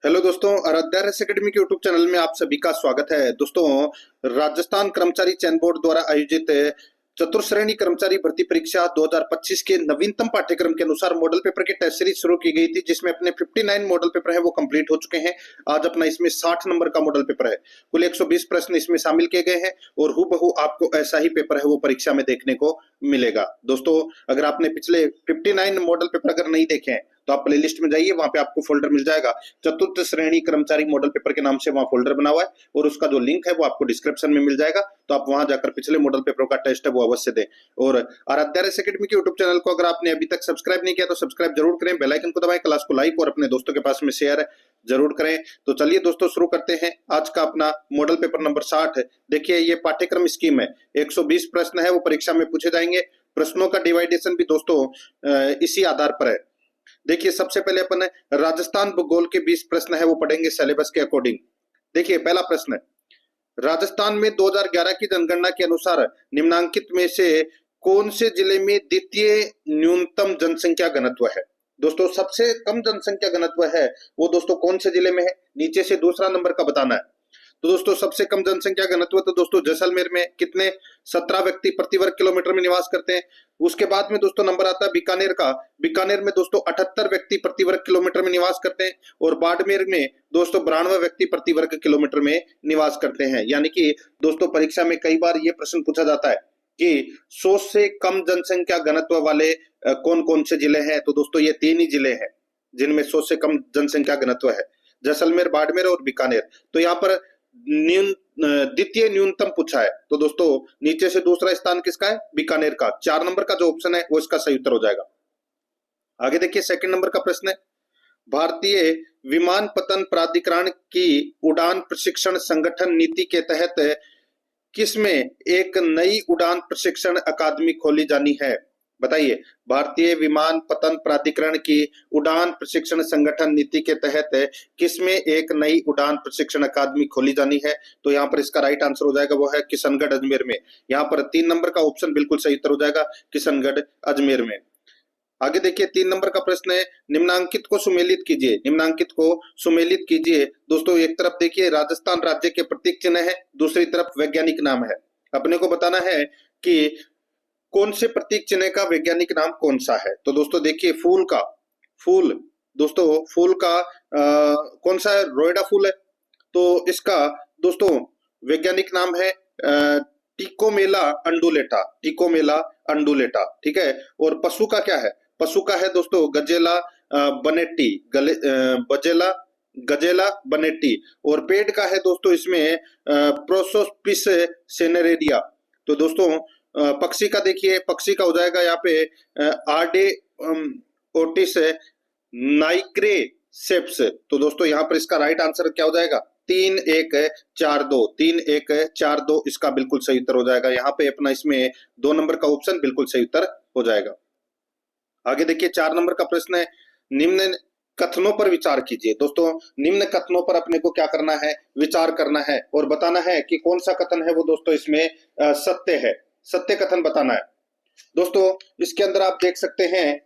Hello दोस्तों, Aaradhya race academy के YouTube channel में आप सभी का स्वागत है। दोस्तों, राजस्थान कर्मचारी चयन बोर्ड द्वारा आयोजित चतुर्श्रेणी कर्मचारी भर्ती परीक्षा 2025 के नवीनतम पाठ्यक्रम के अनुसार मॉडल पेपर की टेस्ट सीरीज शुरू की गई थी, जिसमें अपने 59 मॉडल पेपर है वो कंप्लीट हो चुके हैं। आज अपना इसमें 60 नंबर का मॉडल पेपर है। कुल 120 प्रश्न इसमें शामिल किए गए हैं और हूबहू आपको ऐसा ही पेपर है वो परीक्षा में देखने को मिलेगा। दोस्तों, अगर आपने पिछले 59 मॉडल पेपर अगर नहीं देखे हैं तो आप प्लेलिस्ट में जाइए, वहां पे आपको फोल्डर मिल जाएगा। चतुर्थ श्रेणी कर्मचारी मॉडल पेपर के नाम से वहां फोल्डर बना हुआ है और उसका जो लिंक है वो आपको डिस्क्रिप्शन में मिल जाएगा। तो आप वहां जाकर पिछले मॉडल पेपरों का टेस्ट है वो अवश्य दें। और आराध्या रेस एकेडमी के यूट्यूब चैनल को अगर आपने अभी तक सब्सक्राइब नहीं किया तो सब्सक्राइब जरूर करें, बेल आइकन को दबाएं, क्लास को लाइक और अपने दोस्तों के पास में शेयर जरूर करें। तो चलिए दोस्तों, शुरू करते हैं आज का अपना मॉडल पेपर नंबर 60। देखिए, ये पाठ्यक्रम स्कीम है। 120 प्रश्न है वो परीक्षा में पूछे जाएंगे। प्रश्नों का डिवाइडेशन भी दोस्तों इसी आधार पर है। देखिए, सबसे पहले अपन राजस्थान भूगोल के 20 प्रश्न है वो पढ़ेंगे सिलेबस के अकॉर्डिंग। देखिए, पहला प्रश्न है, राजस्थान में 2011 की जनगणना के अनुसार निम्नांकित में से कौन से जिले में द्वितीय न्यूनतम जनसंख्या घनत्व है? दोस्तों, सबसे कम जनसंख्या घनत्व है वो दोस्तों कौन से जिले में है? नीचे से दूसरा नंबर का बताना है। तो दोस्तों, सबसे कम जनसंख्या घनत्व तो दोस्तों जैसलमेर में कितने 17 व्यक्ति प्रति वर्ग किलोमीटर में निवास करते हैं। उसके बाद में दोस्तों नंबर आता है बीकानेर का। बीकानेर में दोस्तों 78 व्यक्ति प्रति वर्ग किलोमीटर में निवास करते हैं और बाड़मेर में दोस्तों 92 व्यक्ति प्रति वर्ग किलोमीटर में निवास करते हैं। यानी कि दोस्तों परीक्षा में कई बार ये प्रश्न पूछा जाता है कि 100 से कम जनसंख्या घनत्व वाले कौन कौन से जिले हैं। तो दोस्तों ये 3 ही जिले हैं जिनमें 100 से कम जनसंख्या घनत्व है, जैसलमेर, बाड़मेर और बीकानेर। तो यहाँ पर द्वितीय न्यूनतम पूछा है, तो दोस्तों नीचे से दूसरा स्थान किसका है? बीकानेर का। 4 नंबर का जो ऑप्शन है वो इसका सही उत्तर हो जाएगा। आगे देखिए, सेकंड नंबर का प्रश्न है, भारतीय विमानपत्तन प्राधिकरण की उड़ान प्रशिक्षण संगठन नीति के तहत किसमें एक नई उड़ान प्रशिक्षण अकादमी खोली जानी है? बताइए, भारतीय विमानपत्तन प्राधिकरण की उड़ान प्रशिक्षण संगठन नीति के तहत किसमें एक नई उड़ान प्रशिक्षण अकादमी खोली जानी है? तो यहाँ पर इसका राइट आंसर हो जाएगा वो है किशनगढ़ अजमेर में। यहाँ पर 3 नंबर का ऑप्शन बिल्कुल सही उत्तर हो जाएगा, किशनगढ़ अजमेर में। आगे देखिए, 3 नंबर का प्रश्न है, निम्नांकित को सुमेलित कीजिए। निम्नांकित को सुमेलित कीजिए। दोस्तों, एक तरफ देखिए राजस्थान राज्य के प्रतीक चिन्ह है, दूसरी तरफ वैज्ञानिक नाम है। अपने को बताना है कि कौन से प्रतीक चिन्ह का वैज्ञानिक नाम कौन सा है। तो दोस्तों देखिए, फूल का, फूल दोस्तों फूल का कौन सा है? रोएडा फूल है। तो इसका दोस्तों वैज्ञानिक नाम है टिकोमेला अंडुलेटा, टिकोमेला अंडुलेटा। ठीक है। और पशु का क्या है? पशु का है दोस्तों गजेला बनेटी, बजेला गजेला बनेटी। और पेड़ का है दोस्तों इसमें प्रोसोपिस सेनेरेरिया। तो दोस्तों पक्षी का देखिए, पक्षी का हो जाएगा यहाँ पे आर्डे ओटिस नाइग्रे सेप्स। तो दोस्तों यहाँ पर इसका राइट आंसर क्या हो जाएगा? 3-1-4-2, 3-1-4-2 इसका बिल्कुल सही उत्तर हो जाएगा। यहाँ पे अपना इसमें 2 नंबर का ऑप्शन बिल्कुल सही उत्तर हो जाएगा। आगे देखिए, 4 नंबर का प्रश्न है, निम्न कथनों पर विचार कीजिए। दोस्तों निम्न कथनों पर अपने को क्या करना है? विचार करना है और बताना है कि कौन सा कथन है वो दोस्तों इसमें सत्य है। सत्य कथन बताना है। दोस्तों इसके अंदर आप देख सकते हैं,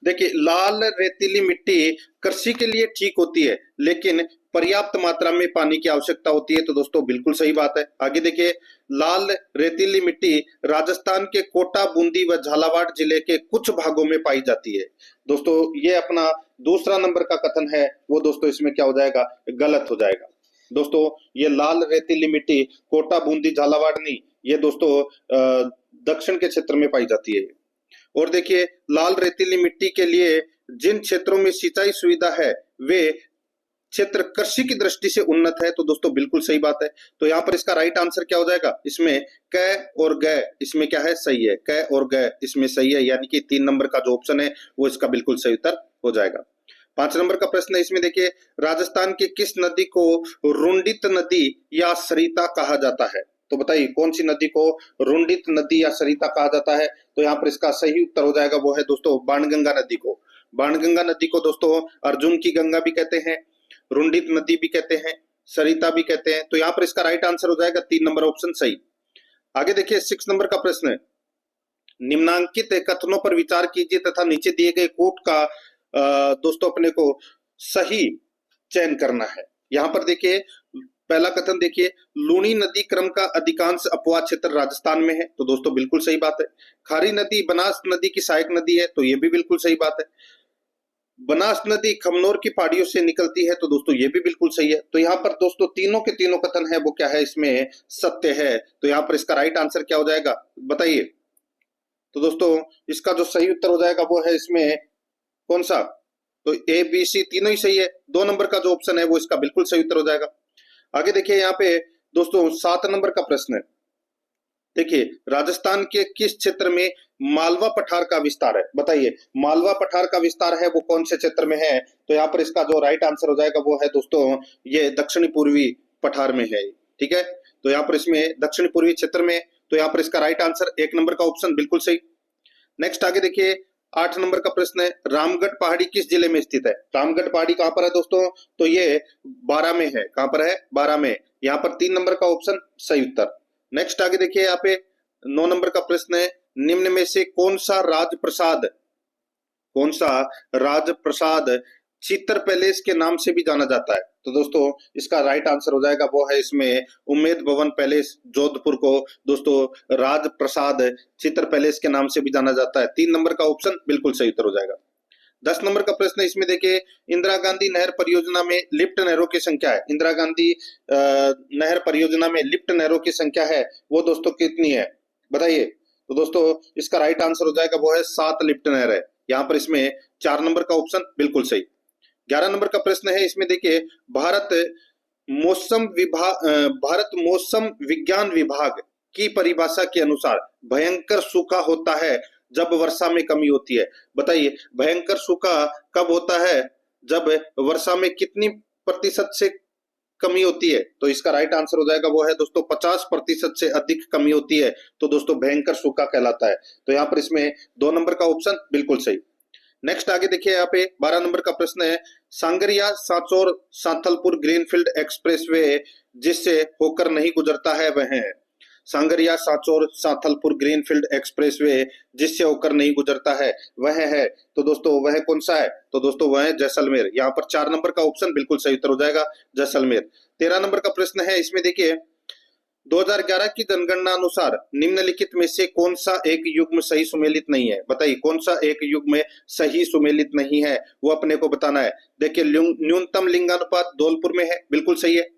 देखिए, लाल रेतीली मिट्टी कृषि के लिए ठीक होती है लेकिन पर्याप्त मात्रा में पानी की आवश्यकता होती है। तो दोस्तों बिल्कुल सही बात है। आगे देखिए, लाल रेतीली मिट्टी राजस्थान के कोटा, बूंदी व झालावाड़ जिले के कुछ भागों में पाई जाती है। दोस्तों ये अपना दूसरा नंबर का कथन है वो दोस्तों इसमें क्या हो जाएगा? गलत हो जाएगा। दोस्तों ये लाल रेतीली मिट्टी कोटा, बूंदी, झालावाड़ नहीं, ये दोस्तों दक्षिण के क्षेत्र में पाई जाती है। और देखिए, लाल रेतीली मिट्टी के लिए जिन क्षेत्रों में सिंचाई सुविधा है वे क्षेत्र कृषि की दृष्टि से उन्नत है। तो दोस्तों बिल्कुल सही बात है। तो यहाँ पर इसका राइट आंसर क्या हो जाएगा? इसमें क और ग इसमें क्या है? सही है। क और ग इसमें सही है, यानी कि 3 नंबर का जो ऑप्शन है वो इसका बिल्कुल सही उत्तर हो जाएगा। 5 नंबर का प्रश्न है, इसमें देखिए, राजस्थान की किस नदी को रुंडित नदी या सरिता कहा जाता है? तो बताइए, कौन सी नदी को रुंडित नदी या सरिता कहा जाता है? तो यहाँ पर इसका सही उत्तर हो जाएगा वो है दोस्तों बाणगंगा नदी को। बाणगंगा नदी को दोस्तों अर्जुन की गंगा भी कहते हैं, रुंडित नदी भी कहते हैं, सरिता भी कहते हैं। तो यहाँ पर इसका राइट आंसर हो जाएगा 3 नंबर ऑप्शन सही। आगे देखिए, 6 नंबर का प्रश्न है, निम्नांकित कथनों पर विचार कीजिए तथा नीचे दिए गए कोट का दोस्तों अपने को सही चयन करना है। यहाँ पर देखिए पहला कथन देखिए, लूनी नदी क्रम का अधिकांश अपवाद क्षेत्र राजस्थान में है, तो दोस्तों बिल्कुल सही बात है। खारी नदी बनास नदी की सहायक नदी है, तो ये भी बिल्कुल सही बात है। बनास नदी खमनोर की पहाड़ियों से निकलती है, तो दोस्तों ये भी बिल्कुल सही है। तो यहाँ पर दोस्तों तीनों के तीनों कथन है वो क्या है, इसमें सत्य है। तो यहाँ पर इसका राइट आंसर क्या हो जाएगा बताइए। तो दोस्तों इसका जो सही उत्तर हो जाएगा वो है इसमें कौन सा, तो ए बी सी तीनों ही सही है। 2 नंबर का जो ऑप्शन है वो इसका बिल्कुल सही उत्तर हो जाएगा। आगे देखिए यहाँ पे दोस्तों 7 नंबर का प्रश्न है। देखिए राजस्थान के किस क्षेत्र में मालवा पठार का विस्तार है, बताइए मालवा पठार का विस्तार है वो कौन से क्षेत्र में है। तो यहाँ पर इसका जो राइट आंसर हो जाएगा वो है दोस्तों ये दक्षिणी पूर्वी पठार में है, ठीक है। तो यहाँ पर इसमें दक्षिणी पूर्वी क्षेत्र में, तो यहाँ पर इसका राइट आंसर 1 नंबर का ऑप्शन बिल्कुल सही। नेक्स्ट आगे देखिए 8 नंबर का प्रश्न है, रामगढ़ पहाड़ी किस जिले में स्थित है। रामगढ़ पहाड़ी कहां पर है दोस्तों, तो ये 12 में है। कहां पर है, 12 में। यहाँ पर 3 नंबर का ऑप्शन सही उत्तर। नेक्स्ट आगे देखिए यहाँ पे 9 नंबर का प्रश्न है, निम्न में से कौन सा राजप्रसाद चित्तर पैलेस के नाम से भी जाना जाता है। तो दोस्तों इसका राइट आंसर हो जाएगा वो है इसमें उम्मेद भवन पैलेस जोधपुर को दोस्तों राजप्रसाद चित्तर पैलेस के नाम से भी जाना जाता है। 3 नंबर का ऑप्शन बिल्कुल सही उत्तर हो जाएगा। 10 नंबर का प्रश्न है, इसमें देखिए इंदिरा गांधी नहर परियोजना में लिफ्ट नहरों की संख्या है। इंदिरा गांधी नहर परियोजना में लिफ्ट नहरों की संख्या है वो दोस्तों कितनी है बताइए। तो दोस्तों इसका राइट आंसर हो जाएगा वो है 7 लिफ्ट नहर है। यहाँ पर इसमें 4 नंबर का ऑप्शन बिल्कुल सही। 11 नंबर का प्रश्न है, इसमें देखिए भारत मौसम विज्ञान विभाग की परिभाषा के अनुसार भयंकर सूखा होता है जब वर्षा में कमी होती है। बताइए भयंकर सूखा कब होता है, जब वर्षा में कितनी प्रतिशत से कमी होती है। तो इसका राइट आंसर हो जाएगा वो है दोस्तों 50% से अधिक कमी होती है, तो दोस्तों भयंकर सूखा कहलाता है। तो यहाँ पर इसमें 2 नंबर का ऑप्शन बिल्कुल सही। नेक्स्ट आगे देखिए यहाँ पे 12 नंबर का प्रश्न है, सांगरिया सांचौर सांथलपुर ग्रीनफील्ड एक्सप्रेसवे जिससे होकर नहीं गुजरता है वह है। सांगरिया सांचौर सांथलपुर ग्रीनफील्ड एक्सप्रेसवे जिससे होकर नहीं गुजरता है वह है, तो दोस्तों वह कौन सा है। तो दोस्तों वह है जैसलमेर। यहाँ पर 4 नंबर का ऑप्शन बिल्कुल सही उत्तर हो जाएगा जैसलमेर। 13 नंबर का प्रश्न है, इसमें देखिए 2011 की जनगणना अनुसार निम्नलिखित में से कौन सा एक युग्म सही सुमेलित नहीं है। बताइए कौन सा एक युग्म सही सुमेलित नहीं है वो अपने को बताना है। देखिए न्यूनतम लिंगानुपात धौलपुर में है, बिल्कुल सही है।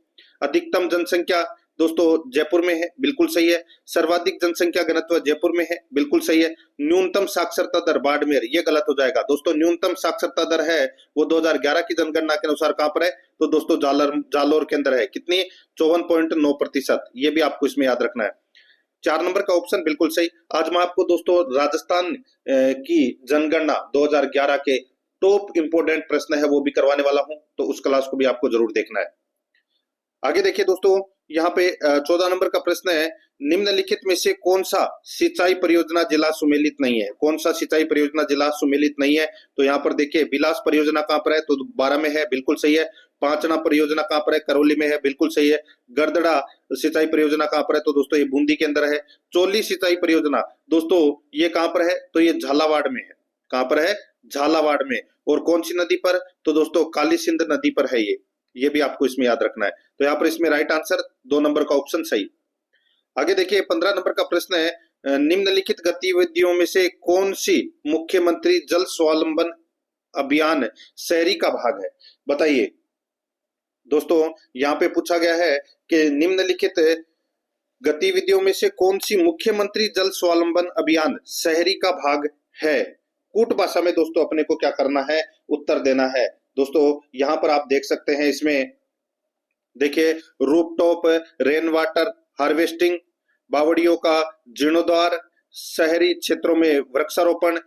अधिकतम जनसंख्या दोस्तों जयपुर में है, बिल्कुल सही है। सर्वाधिक जनसंख्या घनत्व जयपुर में है, बिल्कुल सही है। न्यूनतम साक्षरता दर बाड़मेर, ये गलत हो जाएगा दोस्तों। न्यूनतम साक्षरता दर है वो 2011 की जनगणना के अनुसार कहां पर है, तो दोस्तों जालोर के अंदर है। कितनी, 54.9%। ये भी आपको इसमें याद रखना है। 4 नंबर का ऑप्शन बिल्कुल सही। आज मैं आपको दोस्तों राजस्थान की जनगणना 2011 के टॉप इंपोर्टेंट प्रश्न है वो भी करवाने वाला हूं, तो उस क्लास को भी आपको जरूर देखना है। आगे देखिए दोस्तों यहाँ पे 14 नंबर का प्रश्न है, निम्नलिखित में से कौन सा सिंचाई परियोजना जिला सुमेलित नहीं है। कौन सा सिंचाई परियोजना जिला सुमेलित नहीं है, तो यहाँ पर देखिए बिलास परियोजना कहाँ पर है, तो 12 में है, बिल्कुल सही है। पांचना परियोजना कहाँ पर है, करौली में है, बिल्कुल सही है। गरदड़ा सिंचाई परियोजना कहाँ पर है, तो दोस्तों ये बूंदी के अंदर है। चोली सिंचाई परियोजना दोस्तों ये कहाँ पर है, तो ये झालावाड़ में है। कहाँ पर है, झालावाड़ में। और कौन सी नदी पर, तो दोस्तों काली सिंध नदी पर है ये भी आपको इसमें याद रखना है। तो यहाँ पर इसमें राइट आंसर 2 नंबर का ऑप्शन सही। आगे देखिए 15 नंबर का प्रश्न है, निम्नलिखित गतिविधियों में से कौन सी मुख्यमंत्री जल स्वावलंबन अभियान शहरी का भाग है। बताइए दोस्तों यहाँ पे पूछा गया है कि निम्नलिखित गतिविधियों में से कौन सी मुख्यमंत्री जल स्वावलंबन अभियान शहरी का भाग है। कूट भाषा में दोस्तों अपने को क्या करना है, उत्तर देना है। दोस्तों यहाँ पर आप देख सकते हैं, इसमें देखिए रूफटॉप रेन वाटर हार्वेस्टिंग, बावड़ियों का जीर्णोद्धार, शहरी क्षेत्रों में वृक्षारोपण,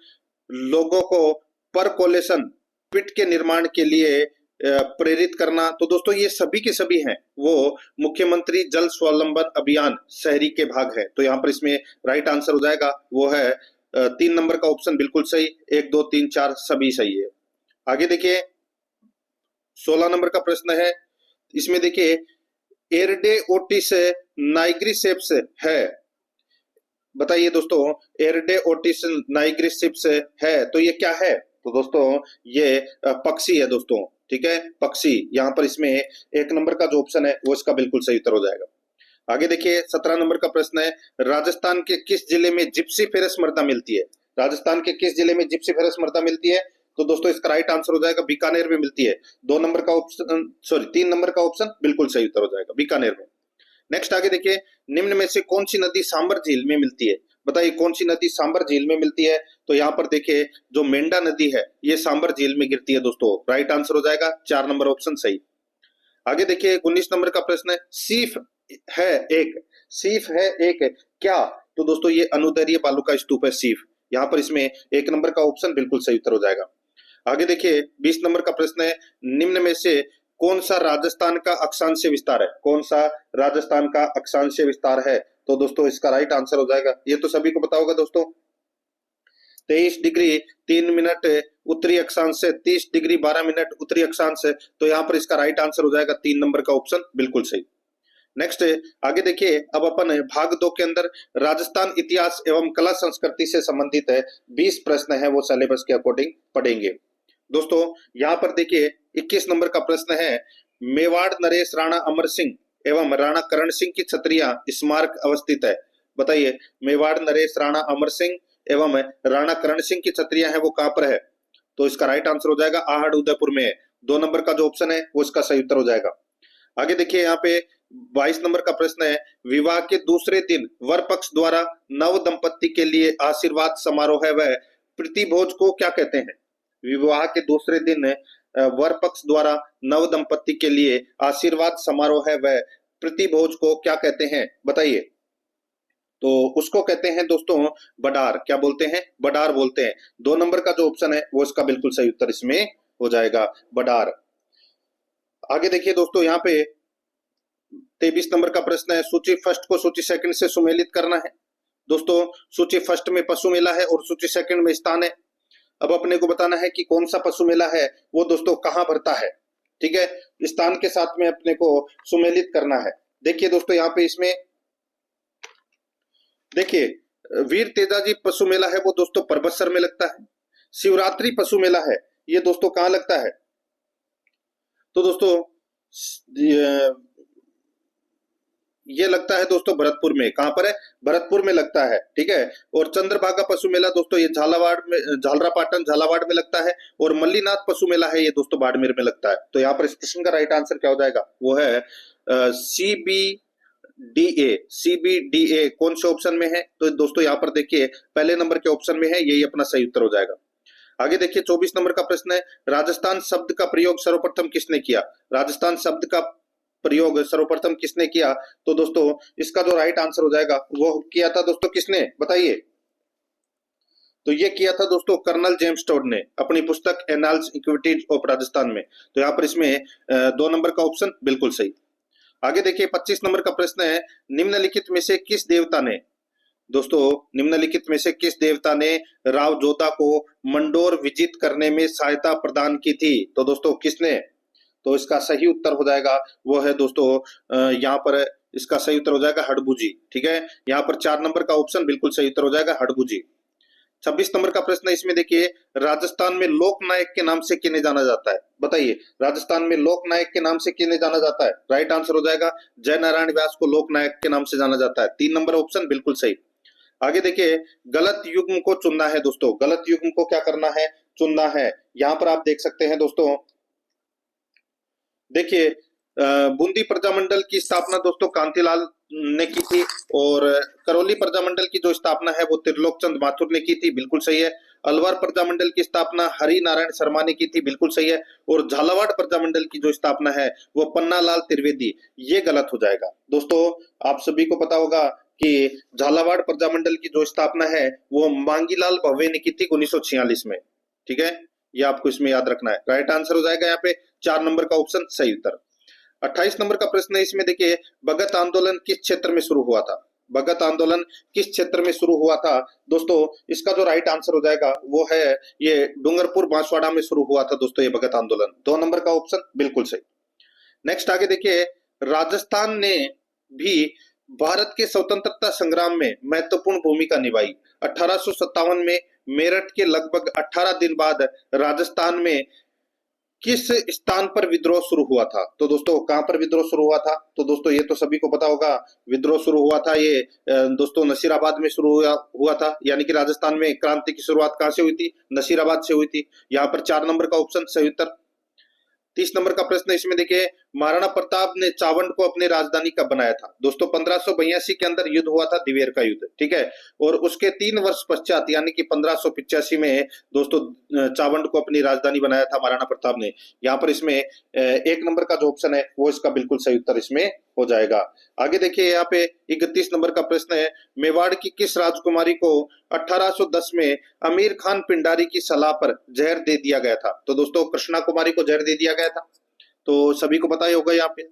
लोगों को परकोलेशन पिट के निर्माण के लिए प्रेरित करना। तो दोस्तों ये सभी के सभी हैं वो मुख्यमंत्री जल स्वावलंबन अभियान शहरी के भाग है। तो यहाँ पर इसमें राइट आंसर हो जाएगा वो है 3 नंबर का ऑप्शन बिल्कुल सही। 1 2 3 4 सभी सही है। आगे देखिए 16 नंबर का प्रश्न है, इसमें देखिए एरडे ओटिस नाइग्रिसेप्स है। बताइए दोस्तों एरडे ओटिस नाइग्रिसेप्स है तो ये क्या है, तो दोस्तों ये पक्षी है दोस्तों, ठीक है, पक्षी, यहाँ पर इसमें 1 नंबर का जो ऑप्शन है वो इसका बिल्कुल सही उत्तर हो जाएगा। आगे देखिए 17 नंबर का प्रश्न है, राजस्थान के किस जिले में जिप्सी फेरस मृदा मिलती है? राजस्थान के किस जिले में जिप्सी फेरस मृदा मिलती है? तो दोस्तों इसका राइट आंसर हो जाएगा बीकानेर में मिलती है। 2 नंबर का ऑप्शन, सॉरी 3 नंबर का ऑप्शन बिल्कुल सही उत्तर हो जाएगा, बीकानेर में। नेक्स्ट आगे देखिए, निम्न में से कौन सी नदी सांबर झील में मिलती है? बताइए कौन सी नदी सांबर झील में मिलती है? तो यहाँ पर देखिए जो मेंढा नदी है ये सांबर झील में गिरती है दोस्तों, राइट आंसर हो जाएगा 4 नंबर ऑप्शन सही। आगे देखिए 19 नंबर का प्रश्न है, सीफ है एक क्या? तो दोस्तों ये अनुदैर्ध्य बालू का स्तूप है सीफ, यहाँ पर इसमें 1 नंबर का ऑप्शन बिल्कुल सही उत्तर हो जाएगा। आगे देखिए 20 नंबर का प्रश्न है, निम्न में से कौन सा राजस्थान का अक्षांशीय विस्तार है? कौन सा राजस्थान का अक्षांशीय विस्तार है? तो दोस्तों इसका राइट आंसर हो जाएगा, ये तो सभी को पता होगा दोस्तों, 23 डिग्री 3 मिनट उत्तरी अक्षांश से 30 डिग्री 12 मिनट उत्तरी अक्षांश से, तो यहाँ पर इसका राइट आंसर हो जाएगा 3 नंबर का ऑप्शन बिल्कुल सही। नेक्स्ट आगे देखिए, अब अपन भाग 2 के अंदर राजस्थान इतिहास एवं कला संस्कृति से संबंधित 20 प्रश्न है वो सिलेबस के अकॉर्डिंग पढ़ेंगे। दोस्तों यहाँ पर देखिए 21 नंबर का प्रश्न है, मेवाड़ नरेश राणा अमर सिंह एवं राणा करण सिंह की छतरियां स्मारक अवस्थित है। बताइए मेवाड़ नरेश राणा अमर सिंह एवं राणा करण सिंह की छतरियां है वो कहां पर है? तो इसका राइट आंसर हो जाएगा आहड़ उदयपुर में है। 2 नंबर का जो ऑप्शन है वो इसका सही उत्तर हो जाएगा। आगे देखिए यहाँ पे 22 नंबर का प्रश्न है, विवाह के दूसरे दिन वर पक्ष द्वारा नव दंपत्ति के लिए आशीर्वाद समारोह है वह प्रीतिभोज को क्या कहते हैं? विवाह के दूसरे दिन वर पक्ष द्वारा नव दंपत्ति के लिए आशीर्वाद समारोह है वह प्रीतिभोज को क्या कहते हैं? बताइए। तो उसको कहते हैं दोस्तों बडार, क्या बोलते हैं? बडार बोलते हैं। 2 नंबर का जो ऑप्शन है वो इसका बिल्कुल सही उत्तर इसमें हो जाएगा, बडार। आगे देखिए दोस्तों यहाँ पे 23 नंबर का प्रश्न है, सूची फर्स्ट को सूची सेकंड से सुमेलित करना है। दोस्तों सूची फर्स्ट में पशु मेला है और सूची सेकंड में स्थान है। अब अपने को बताना है कि कौन सा पशु मेला है वो दोस्तों कहां भरता है, ठीक है, स्थान के साथ में अपने को सुमेलित करना है। देखिए दोस्तों यहाँ पे इसमें देखिए वीर तेजाजी पशु मेला है वो दोस्तों परबतसर में लगता है। शिवरात्रि पशु मेला है ये दोस्तों कहां लगता है? तो दोस्तों ये लगता है दोस्तों भरतपुर में। कहां पर है? भरतपुर में लगता है, ठीक है। और चंद्रभागा पशु मेला दोस्तों ये झालावाड़ में, झालरापाटन झालावाड़ में लगता है। और मल्लीनाथ पशु मेला है ये दोस्तों बाड़मेर में लगता है। तो यहाँ पर इस प्रश्न का राइट आंसर क्या हो जाएगा? वो है CBDA कौन से ऑप्शन में है? तो दोस्तों यहाँ पर देखिए पहले नंबर के ऑप्शन में है, यही अपना सही उत्तर हो जाएगा। आगे देखिए 24 नंबर का प्रश्न है, राजस्थान शब्द का प्रयोग सर्वप्रथम किसने किया? राजस्थान शब्द का प्रयोग सर्वप्रथम किसने किया? तो दोस्तों इसका जो राइट आंसर हो जाएगा वो किया था दोस्तों किसने? बताइए। तो ये किया था दोस्तों कर्नल जेम्स टोड ने अपनी पुस्तक एनाल्स इक्विटीज ऑफ राजस्थान में। तो यहाँ पर इसमें 2 नंबर का ऑप्शन बिल्कुल सही। आगे देखिए 25 नंबर का प्रश्न है, निम्नलिखित में से किस देवता ने, दोस्तों निम्नलिखित में से किस देवता ने राव जोधा को मंडोर विजित करने में सहायता प्रदान की थी? तो दोस्तों किसने? तो इसका सही उत्तर हो जाएगा वो है दोस्तों यहाँ पर इसका सही उत्तर हो जाएगा हडबूजी, ठीक है। यहाँ पर 4 नंबर का ऑप्शन बिल्कुल सही उत्तर हो जाएगा हडबूजी। 26 नंबर का प्रश्न है, इसमें देखिए राजस्थान में लोकनायक के नाम से किन्हें जाना जाता है? बताइए राजस्थान में लोकनायक के नाम से किन्हें जाना जाता है? राइट आंसर हो जाएगा जय नारायण व्यास को लोकनायक के नाम से जाना जाता है। 3 नंबर ऑप्शन बिल्कुल सही। आगे देखिए गलत युग्म को चुनना है दोस्तों, गलत युग्म को क्या करना है? चुनना है। यहाँ पर आप देख सकते हैं दोस्तों, देखिए बूंदी प्रजामंडल की स्थापना दोस्तों कांतिलाल ने की थी और करौली प्रजामंडल की जो स्थापना है वो त्रिलोक चंद माथुर ने की थी, बिल्कुल सही है। अलवर प्रजामंडल की स्थापना हरि नारायण शर्मा ने की थी, बिल्कुल सही है। और झालावाड़ प्रजामंडल की जो स्थापना है वो पन्नालाल त्रिवेदी, ये गलत हो जाएगा। दोस्तों आप सभी को पता होगा कि झालावाड़ प्रजामंडल की जो स्थापना है वो मांगीलाल भव्य ने की थी 1946 में, ठीक है, ये आपको इसमें याद रखना है। राइट आंसर हो जाएगा यहाँ पे 4 नंबर का ऑप्शन सही उत्तर। 28 नंबर का प्रश्न है, इसमें देखिए भगत आंदोलन किस क्षेत्र में शुरू हुआ था? भगत आंदोलन किस क्षेत्र में शुरू हुआ था? दोस्तों इसका जो राइट आंसर हो जाएगा वो है ये डूंगरपुर बांसवाड़ा में शुरू हुआ था दोस्तों ये भगत आंदोलन। 2 नंबर का ऑप्शन बिल्कुल सही। नेक्स्ट आगे देखिए राजस्थान ने भी भारत के स्वतंत्रता संग्राम में महत्वपूर्ण भूमिका निभाई। 1857 में मेरठ के लगभग 18 दिन बाद राजस्थान में किस स्थान पर विद्रोह शुरू हुआ था? तो दोस्तों कहां पर विद्रोह शुरू हुआ था? तो दोस्तों ये तो सभी को पता होगा, विद्रोह शुरू हुआ था ये दोस्तों नसीराबाद में शुरू हुआ था। यानी कि राजस्थान में क्रांति की शुरुआत कहां से हुई थी? नसीराबाद से हुई थी। यहाँ पर 4 नंबर का ऑप्शन सही उत्तर। 30 नंबर का प्रश्न इसमें देखिए, महाराणा प्रताप ने चावंड को अपनी राजधानी कब बनाया था? दोस्तों 1582 के अंदर युद्ध हुआ था, दिवेर का युद्ध, ठीक है। और उसके 3 वर्ष पश्चात यानी कि 1585 में दोस्तों चावंड को अपनी राजधानी बनाया था महाराणा प्रताप ने। यहाँ पर इसमें 1 नंबर का जो ऑप्शन है वो इसका बिल्कुल सही उत्तर इसमें हो जाएगा। आगे देखिए यहाँ पे 31 नंबर का प्रश्न है, मेवाड़ की किस राजकुमारी को 1810 में अमीर खान पिंडारी की सलाह पर जहर दे दिया गया था? तो दोस्तों कृष्णा कुमारी को जहर दे दिया गया था, तो सभी को पता ही होगा। यहाँ पे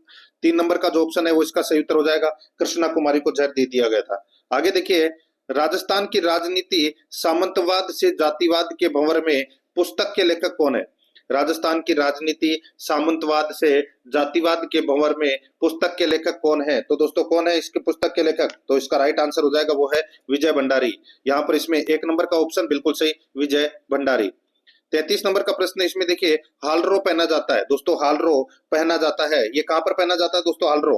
3 नंबर का जो ऑप्शन है वो इसका सही उत्तर हो जाएगा, कृष्णा कुमारी को जहर दे दिया गया था। आगे देखिए, राजस्थान की राजनीति सामंतवाद से जातिवाद के भंवर में पुस्तक के लेखक कौन है? राजस्थान की राजनीति सामंतवाद से जातिवाद के भंवर में पुस्तक के लेखक कौन है? तो दोस्तों कौन है इसके पुस्तक के लेखक? तो इसका राइट आंसर हो जाएगा वो है विजय भंडारी। यहाँ पर इसमें 1 नंबर का ऑप्शन बिल्कुल सही, विजय भंडारी। 33 नंबर का प्रश्न इसमें देखिए, हालरो पहना जाता है। दोस्तों हालरो पहना जाता है, ये कहां पर पहना जाता है दोस्तों हालरो?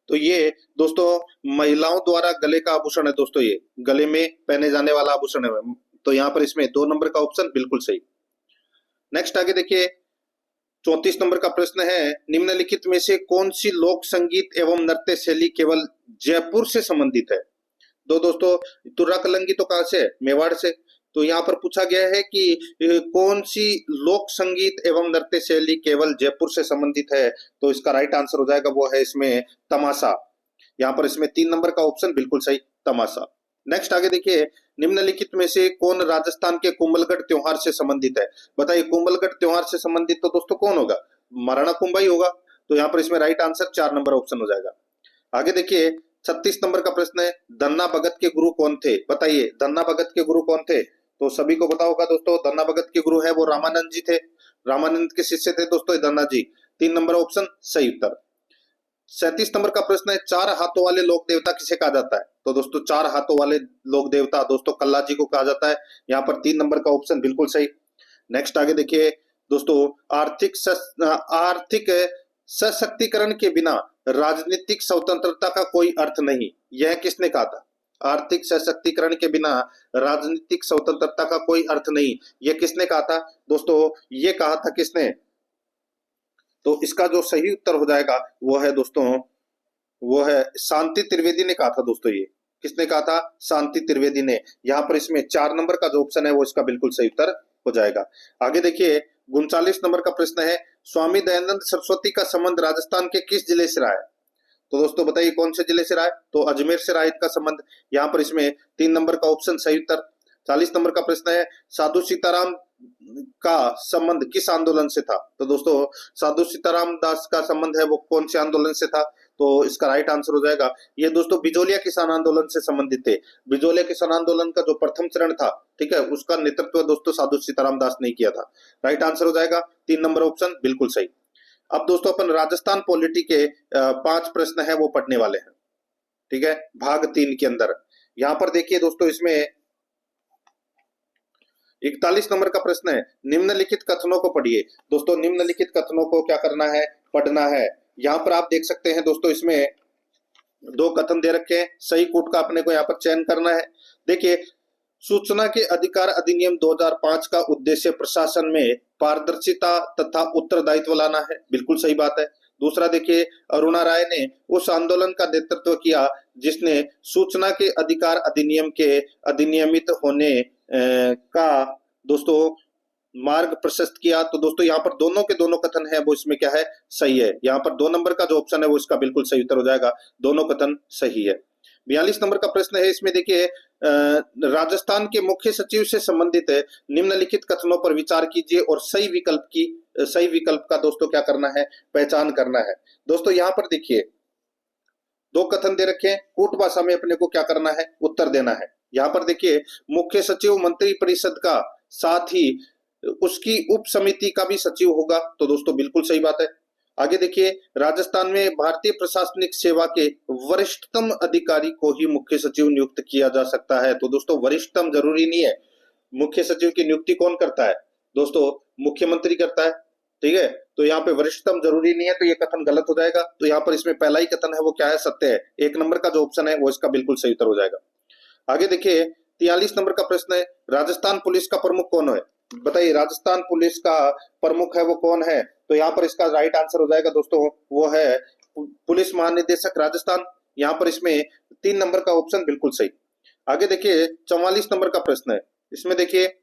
तो ये दोस्तों महिलाओं द्वारा गले का आभूषण है दोस्तों, ये गले में पहने जाने वाला आभूषण है। तो यहाँ पर इसमें 2 नंबर का ऑप्शन बिल्कुल सही। नेक्स्ट आगे देखिए, 34 नंबर का प्रश्न है, निम्नलिखित में से कौन सी लोक संगीत एवं नृत्य शैली केवल जयपुर से संबंधित है? तो दोस्तों तुर्रा कलंगी तो कहां से है? मेवाड़ से। तो यहाँ पर पूछा गया है कि कौन सी लोक संगीत एवं नृत्य शैली केवल जयपुर से संबंधित है? तो इसका राइट आंसर हो जाएगा वो है इसमें तमाशा। यहाँ पर इसमें 3 नंबर का ऑप्शन बिल्कुल सही, तमाशा। नेक्स्ट आगे देखिए, निम्नलिखित में से कौन राजस्थान के कुंभलगढ़ त्योहार से संबंधित है? बताइए कुंभलगढ़ त्योहार से संबंधित तो दोस्तों कौन होगा? महाराणा कुंभा ही होगा। तो यहाँ पर इसमें राइट आंसर 4 नंबर ऑप्शन हो जाएगा। आगे देखिए, 36 नंबर का प्रश्न है, धन्ना भगत के गुरु कौन थे? बताइए धन्ना भगत के गुरु कौन थे? तो सभी को पता होगा दोस्तों, धन्ना भगत के गुरु है वो रामानंद जी थे। रामानंद के शिष्य थे दोस्तों धन्ना जी। 3 नंबर ऑप्शन सही उत्तर। 37 नंबर का प्रश्न है, 4 हाथों वाले लोक देवता किसे कहा जाता है? तो दोस्तों 4 हाथों वाले लोक देवता दोस्तों कल्ला जी को कहा जाता है। यहाँ पर 3 नंबर का ऑप्शन बिल्कुल सही। नेक्स्ट आगे देखिए दोस्तों, आर्थिक सशक्तिकरण के बिना राजनीतिक स्वतंत्रता का कोई अर्थ नहीं, यह किसने कहा था? आर्थिक सशक्तिकरण के बिना राजनीतिक स्वतंत्रता का कोई अर्थ नहीं, यह किसने कहा था दोस्तों? ये कहा था किसने? तो इसका जो सही उत्तर हो जाएगा वो है दोस्तों, वो है शांति त्रिवेदी ने कहा था दोस्तों। ये किसने कहा था? शांति त्रिवेदी ने। यहाँ पर इसमें 4 नंबर का जो ऑप्शन है वो इसका बिल्कुल सही उत्तर हो जाएगा। आगे देखिए, 39 नंबर का प्रश्न है, स्वामी दयानंद सरस्वती का संबंध राजस्थान के किस जिले से रहा है? तो दोस्तों बताइए कौन से जिले से रहा है? तो अजमेर से रहा है इनका संबंध। यहाँ पर इसमें 3 नंबर का ऑप्शन सही उत्तर। 40 नंबर का प्रश्न है, साधु सीताराम का संबंध किस आंदोलन से था? तो दोस्तों साधु सीताराम दास का संबंध है वो कौन से आंदोलन से था? तो इसका राइट आंसर हो जाएगा, ये दोस्तों बिजोलिया किसान आंदोलन से संबंधित थे। बिजोलिया किसान आंदोलन का जो प्रथम चरण था, ठीक है, उसका नेतृत्व दोस्तों साधु सीताराम दास ने किया था। राइट आंसर हो जाएगा 3 नंबर ऑप्शन बिल्कुल सही। अब दोस्तों अपन राजस्थान पॉलिटी के 5 प्रश्न है वो पढ़ने वाले हैं, ठीक है, भाग 3 के अंदर। यहाँ पर देखिए दोस्तों, इसमें 41 नंबर का प्रश्न है, निम्नलिखित कथनों को पढ़िए। दोस्तों निम्नलिखित कथनों को क्या करना है? पढ़ना है। यहाँ पर आप देख सकते हैं दोस्तों, इसमें 2 कथन दे रखे हैं, सही कूट का अपने को यहाँ पर चयन करना है। देखिए, सूचना के अधिकार अधिनियम 2005 का उद्देश्य प्रशासन में पारदर्शिता तथा उत्तरदायित्व लाना है, बिल्कुल सही बात है। दूसरा देखिए, अरुणा राय ने उस आंदोलन का नेतृत्व किया जिसने सूचना के अधिकार अधिनियम के अधिनियमित होने का दोस्तों मार्ग प्रशस्त किया। तो दोस्तों यहाँ पर दोनों के दोनों कथन है वो इसमें क्या है? सही है। यहाँ पर 2 नंबर का जो ऑप्शन है वो इसका बिल्कुल सही उत्तर हो जाएगा, दोनों कथन सही है। 42 नंबर का प्रश्न है, इसमें देखिए, राजस्थान के मुख्य सचिव से संबंधित निम्नलिखित कथनों पर विचार कीजिए और सही विकल्प का दोस्तों क्या करना है? पहचान करना है। दोस्तों यहाँ पर देखिए 2 कथन दे रखे हैं, कूट भाषा में अपने को क्या करना है? उत्तर देना है। यहाँ पर देखिए, मुख्य सचिव मंत्री परिषद का साथ ही उसकी उप समिति का भी सचिव होगा, तो दोस्तों बिल्कुल सही बात है। आगे देखिए, राजस्थान में भारतीय प्रशासनिक सेवा के वरिष्ठतम अधिकारी को ही मुख्य सचिव नियुक्त किया जा सकता है। तो दोस्तों वरिष्ठतम जरूरी नहीं है, मुख्य सचिव की नियुक्ति कौन करता है? दोस्तों मुख्यमंत्री करता है, ठीक है। तो यहाँ पे वरिष्ठतम जरूरी नहीं है, तो ये कथन गलत हो जाएगा। तो यहाँ पर इसमें पहला ही कथन है वो क्या है, सत्य है। एक नंबर का जो ऑप्शन है वो इसका बिल्कुल सही उत्तर हो जाएगा। आगे देखिए 43 नंबर का प्रश्न है, राजस्थान पुलिस का प्रमुख कौन है? बताइए राजस्थान पुलिस का प्रमुख है वो कौन है? तो यहाँ पर इसका राइट आंसर हो जाएगा दोस्तों, वो है पुलिस महानिदेशक राजस्थान। यहाँ पर इसमें 3 नंबर का ऑप्शन बिल्कुल सही। आगे देखिए 44 नंबर का प्रश्न है, इसमें देखिए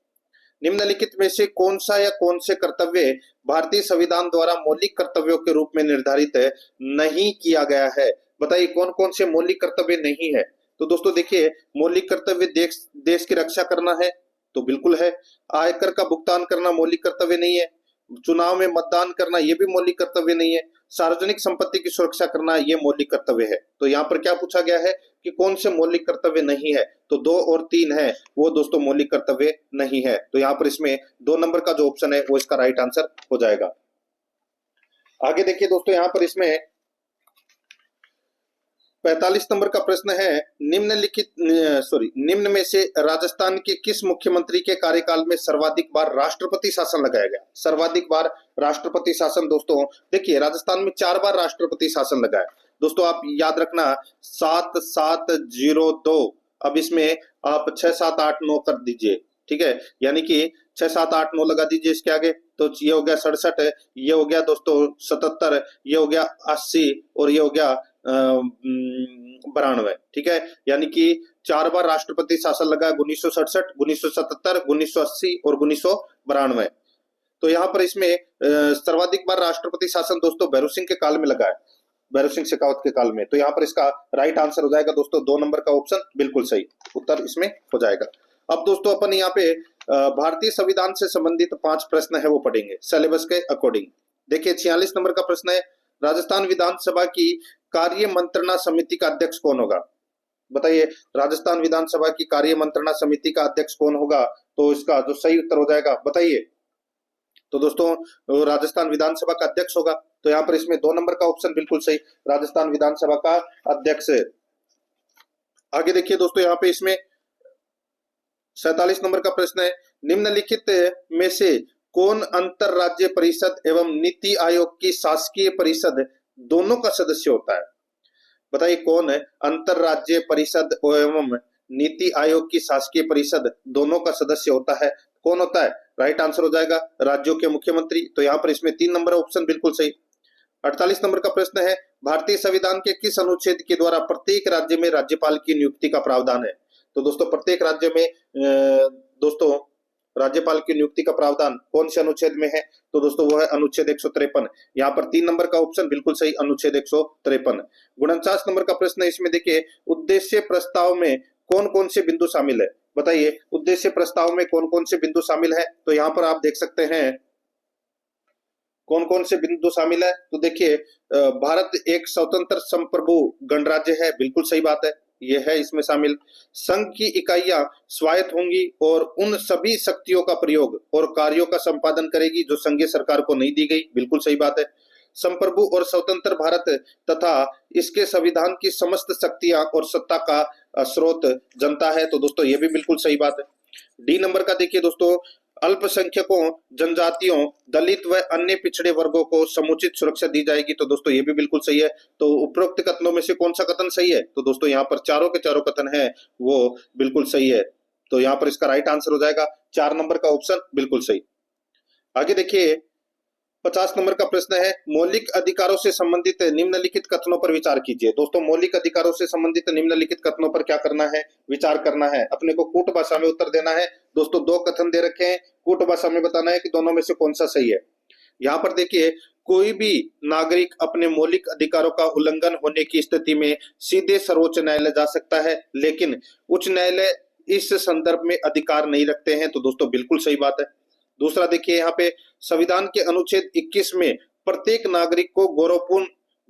निम्नलिखित में से कौन सा या कौन से कर्तव्य भारतीय संविधान द्वारा मौलिक कर्तव्यों के रूप में निर्धारित नहीं किया गया है? बताइए कौन कौन से मौलिक कर्तव्य नहीं है? तो दोस्तों देखिए मौलिक कर्तव्य देश की रक्षा करना है, तो बिल्कुल है। आयकर का भुगतान करना मौलिक कर्तव्य नहीं है। चुनाव में मतदान करना ये भी मौलिक कर्तव्य नहीं है। सार्वजनिक संपत्ति की सुरक्षा करना ये मौलिक कर्तव्य है। तो यहाँ पर क्या पूछा गया है कि कौन से मौलिक कर्तव्य नहीं है? तो 2 और 3 है वो दोस्तों मौलिक कर्तव्य नहीं है। तो यहाँ पर इसमें 2 नंबर का जो ऑप्शन है वो इसका राइट आंसर हो जाएगा। आगे देखिए दोस्तों यहाँ पर इसमें 45 नंबर का प्रश्न है, निम्न में से राजस्थान के किस मुख्यमंत्री के कार्यकाल में सर्वाधिक बार राष्ट्रपति शासन लगाया गया? सर्वाधिक बार राष्ट्रपति शासन दोस्तों देखिए राजस्थान में 4 बार राष्ट्रपति शासन लगा है। दोस्तों आप याद रखना 7702, अब इसमें आप 6 7 8 9 कर दीजिए, ठीक है। यानी कि 6 7 8 9 लगा दीजिए इसके आगे, तो ये हो गया 67, ये हो गया दोस्तों 77, ये हो गया 80 और ये हो गया 92, ठीक है। यानी कि 4 बार राष्ट्रपति शासन लगा, 1967, 1977, 1980 और 1992। तो यहाँ पर इसमें सर्वाधिक बार राष्ट्रपति शासन दोस्तों भैरव सिंह के काल में लगा है, भैरव सिंह शेखावत के काल में। तो यहाँ पर इसका राइट आंसर हो जाएगा दोस्तों 2 नंबर का ऑप्शन बिल्कुल सही उत्तर इसमें हो जाएगा। अब दोस्तों अपन यहाँ पे भारतीय संविधान से संबंधित 5 प्रश्न है वो पढ़ेंगे सिलेबस के अकॉर्डिंग। देखिए 46 नंबर का प्रश्न है, राजस्थान विधानसभा की कार्य मंत्रणा समिति का अध्यक्ष कौन होगा? बताइए राजस्थान विधानसभा की कार्य मंत्रणा समिति का अध्यक्ष कौन होगा? तो इसका जो सही उत्तर हो जाएगा बताइए। तो दोस्तों राजस्थान विधानसभा का अध्यक्ष होगा। तो यहाँ पर इसमें 2 नंबर का ऑप्शन बिल्कुल सही, राजस्थान विधानसभा का अध्यक्ष। आगे देखिए दोस्तों यहाँ पे इसमें 47 नंबर का प्रश्न है, निम्नलिखित में से कौन अंतर राज्य परिषद एवं नीति आयोग की शासकीय परिषद दोनों का सदस्य होता है? बताइए कौन है अंतर राज्य परिषद एवं नीति आयोग की शासकीय परिषद दोनों का सदस्य होता है? कौन होता है? राइट आंसर हो जाएगा राज्यों के मुख्यमंत्री। तो यहाँ पर इसमें 3 नंबर ऑप्शन बिल्कुल सही। 48 नंबर का प्रश्न है, भारतीय संविधान के किस अनुच्छेद के द्वारा प्रत्येक राज्य में राज्यपाल की नियुक्ति का प्रावधान है? तो दोस्तों प्रत्येक राज्य में दोस्तों राज्यपाल की नियुक्ति का प्रावधान कौन से अनुच्छेद में है? तो दोस्तों वो है अनुच्छेद 153। यहाँ पर 3 नंबर का ऑप्शन बिल्कुल सही, अनुच्छेद 153। 49 नंबर का प्रश्न है, इसमें देखिए उद्देश्य प्रस्ताव में कौन कौन से बिंदु शामिल है? बताइए उद्देश्य प्रस्ताव में कौन कौन से बिंदु शामिल है? तो यहाँ पर आप देख सकते हैं कौन कौन से बिंदु शामिल है। तो देखिए भारत एक स्वतंत्र संप्रभु गणराज्य है, बिल्कुल सही बात है, ये है इसमें शामिल। संघ की इकाइयां स्वायत्त होंगी और उन सभी शक्तियों का प्रयोग और कार्यों का संपादन करेगी जो संघीय सरकार को नहीं दी गई, बिल्कुल सही बात है। संप्रभु और स्वतंत्र भारत तथा इसके संविधान की समस्त शक्तियां और सत्ता का स्रोत जनता है, तो दोस्तों ये भी बिल्कुल सही बात है। डी नंबर का देखिए दोस्तों, अल्पसंख्यकों, जनजातियों, दलित व अन्य पिछड़े वर्गों को समुचित सुरक्षा दी जाएगी, तो दोस्तों ये भी बिल्कुल सही है। तो उपरोक्त कथनों में से कौन सा कथन सही है? तो दोस्तों यहाँ पर चारों के चारों कथन है वो बिल्कुल सही है। तो यहाँ पर इसका राइट आंसर हो जाएगा 4 नंबर का ऑप्शन बिल्कुल सही। आगे देखिए 50 नंबर का प्रश्न है, मौलिक अधिकारों से संबंधित निम्नलिखित कथनों पर विचार कीजिए। दोस्तों मौलिक अधिकारों से संबंधित निम्नलिखित कथनों पर क्या करना है? विचार करना है। अपने को कूट भाषा में उत्तर देना है। दोस्तों 2 कथन दे रखे हैं, कूट भाषा में बताना है कि दोनों में से कौन सा सही है। यहाँ पर देखिए कोई भी नागरिक अपने मौलिक अधिकारों का उल्लंघन होने की स्थिति में सीधे सर्वोच्च न्यायालय जा सकता है, लेकिन उच्च न्यायालय इस संदर्भ में अधिकार नहीं रखते हैं, तो दोस्तों बिल्कुल सही बात है। दूसरा देखिए यहाँ पे संविधान के अनुच्छेद 21 में प्रत्येक नागरिक को गौरवपूर्ण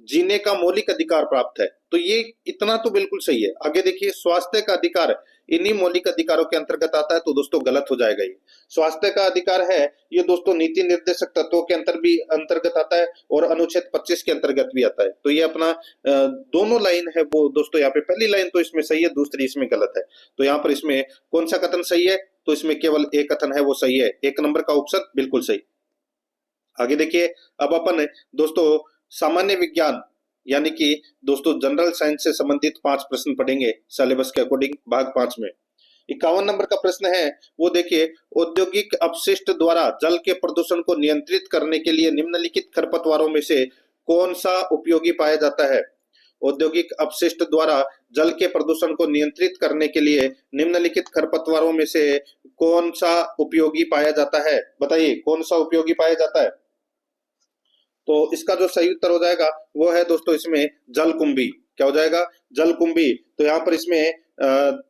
जीने का मौलिक अधिकार प्राप्त है, तो ये इतना तो बिल्कुल सही है। आगे देखिए स्वास्थ्य का अधिकार इन्हीं मौलिक अधिकारों के अंतर्गत आता है, तो दोस्तों गलत हो जाएगा। ये स्वास्थ्य का अधिकार है ये दोस्तों नीति निर्देशक तत्वों के अंतर्गत आता है और अनुच्छेद 25 के अंतर्गत भी आता है। तो ये अपना दोनों लाइन है वो दोस्तों यहाँ पे पहली लाइन तो इसमें सही है, दूसरी इसमें गलत है। तो यहाँ पर इसमें कौन सा कथन सही है? तो इसमें केवल एक कथन है वो सही है, एक नंबर का ऑप्शन बिल्कुल सही। आगे देखिए, अब अपन दोस्तों सामान्य विज्ञान यानी कि दोस्तों जनरल साइंस से संबंधित 5 प्रश्न पढ़ेंगे सिलेबस के अकॉर्डिंग, भाग 5 में। 51 नंबर का प्रश्न है वो देखिए, औद्योगिक अपशिष्ट द्वारा जल के प्रदूषण को नियंत्रित करने के लिए निम्नलिखित खरपतवारों में से कौन सा उपयोगी पाया जाता है? औद्योगिक अपशिष्ट द्वारा जल के प्रदूषण को नियंत्रित करने के लिए निम्नलिखित खरपतवारों में से कौन सा उपयोगी पाया जाता है? बताइए कौन सा उपयोगी पाया जाता है? तो इसका जो सही उत्तर हो जाएगा वो है दोस्तों इसमें जलकुंभी। क्या हो जाएगा? जलकुंभी। तो यहाँ पर इसमें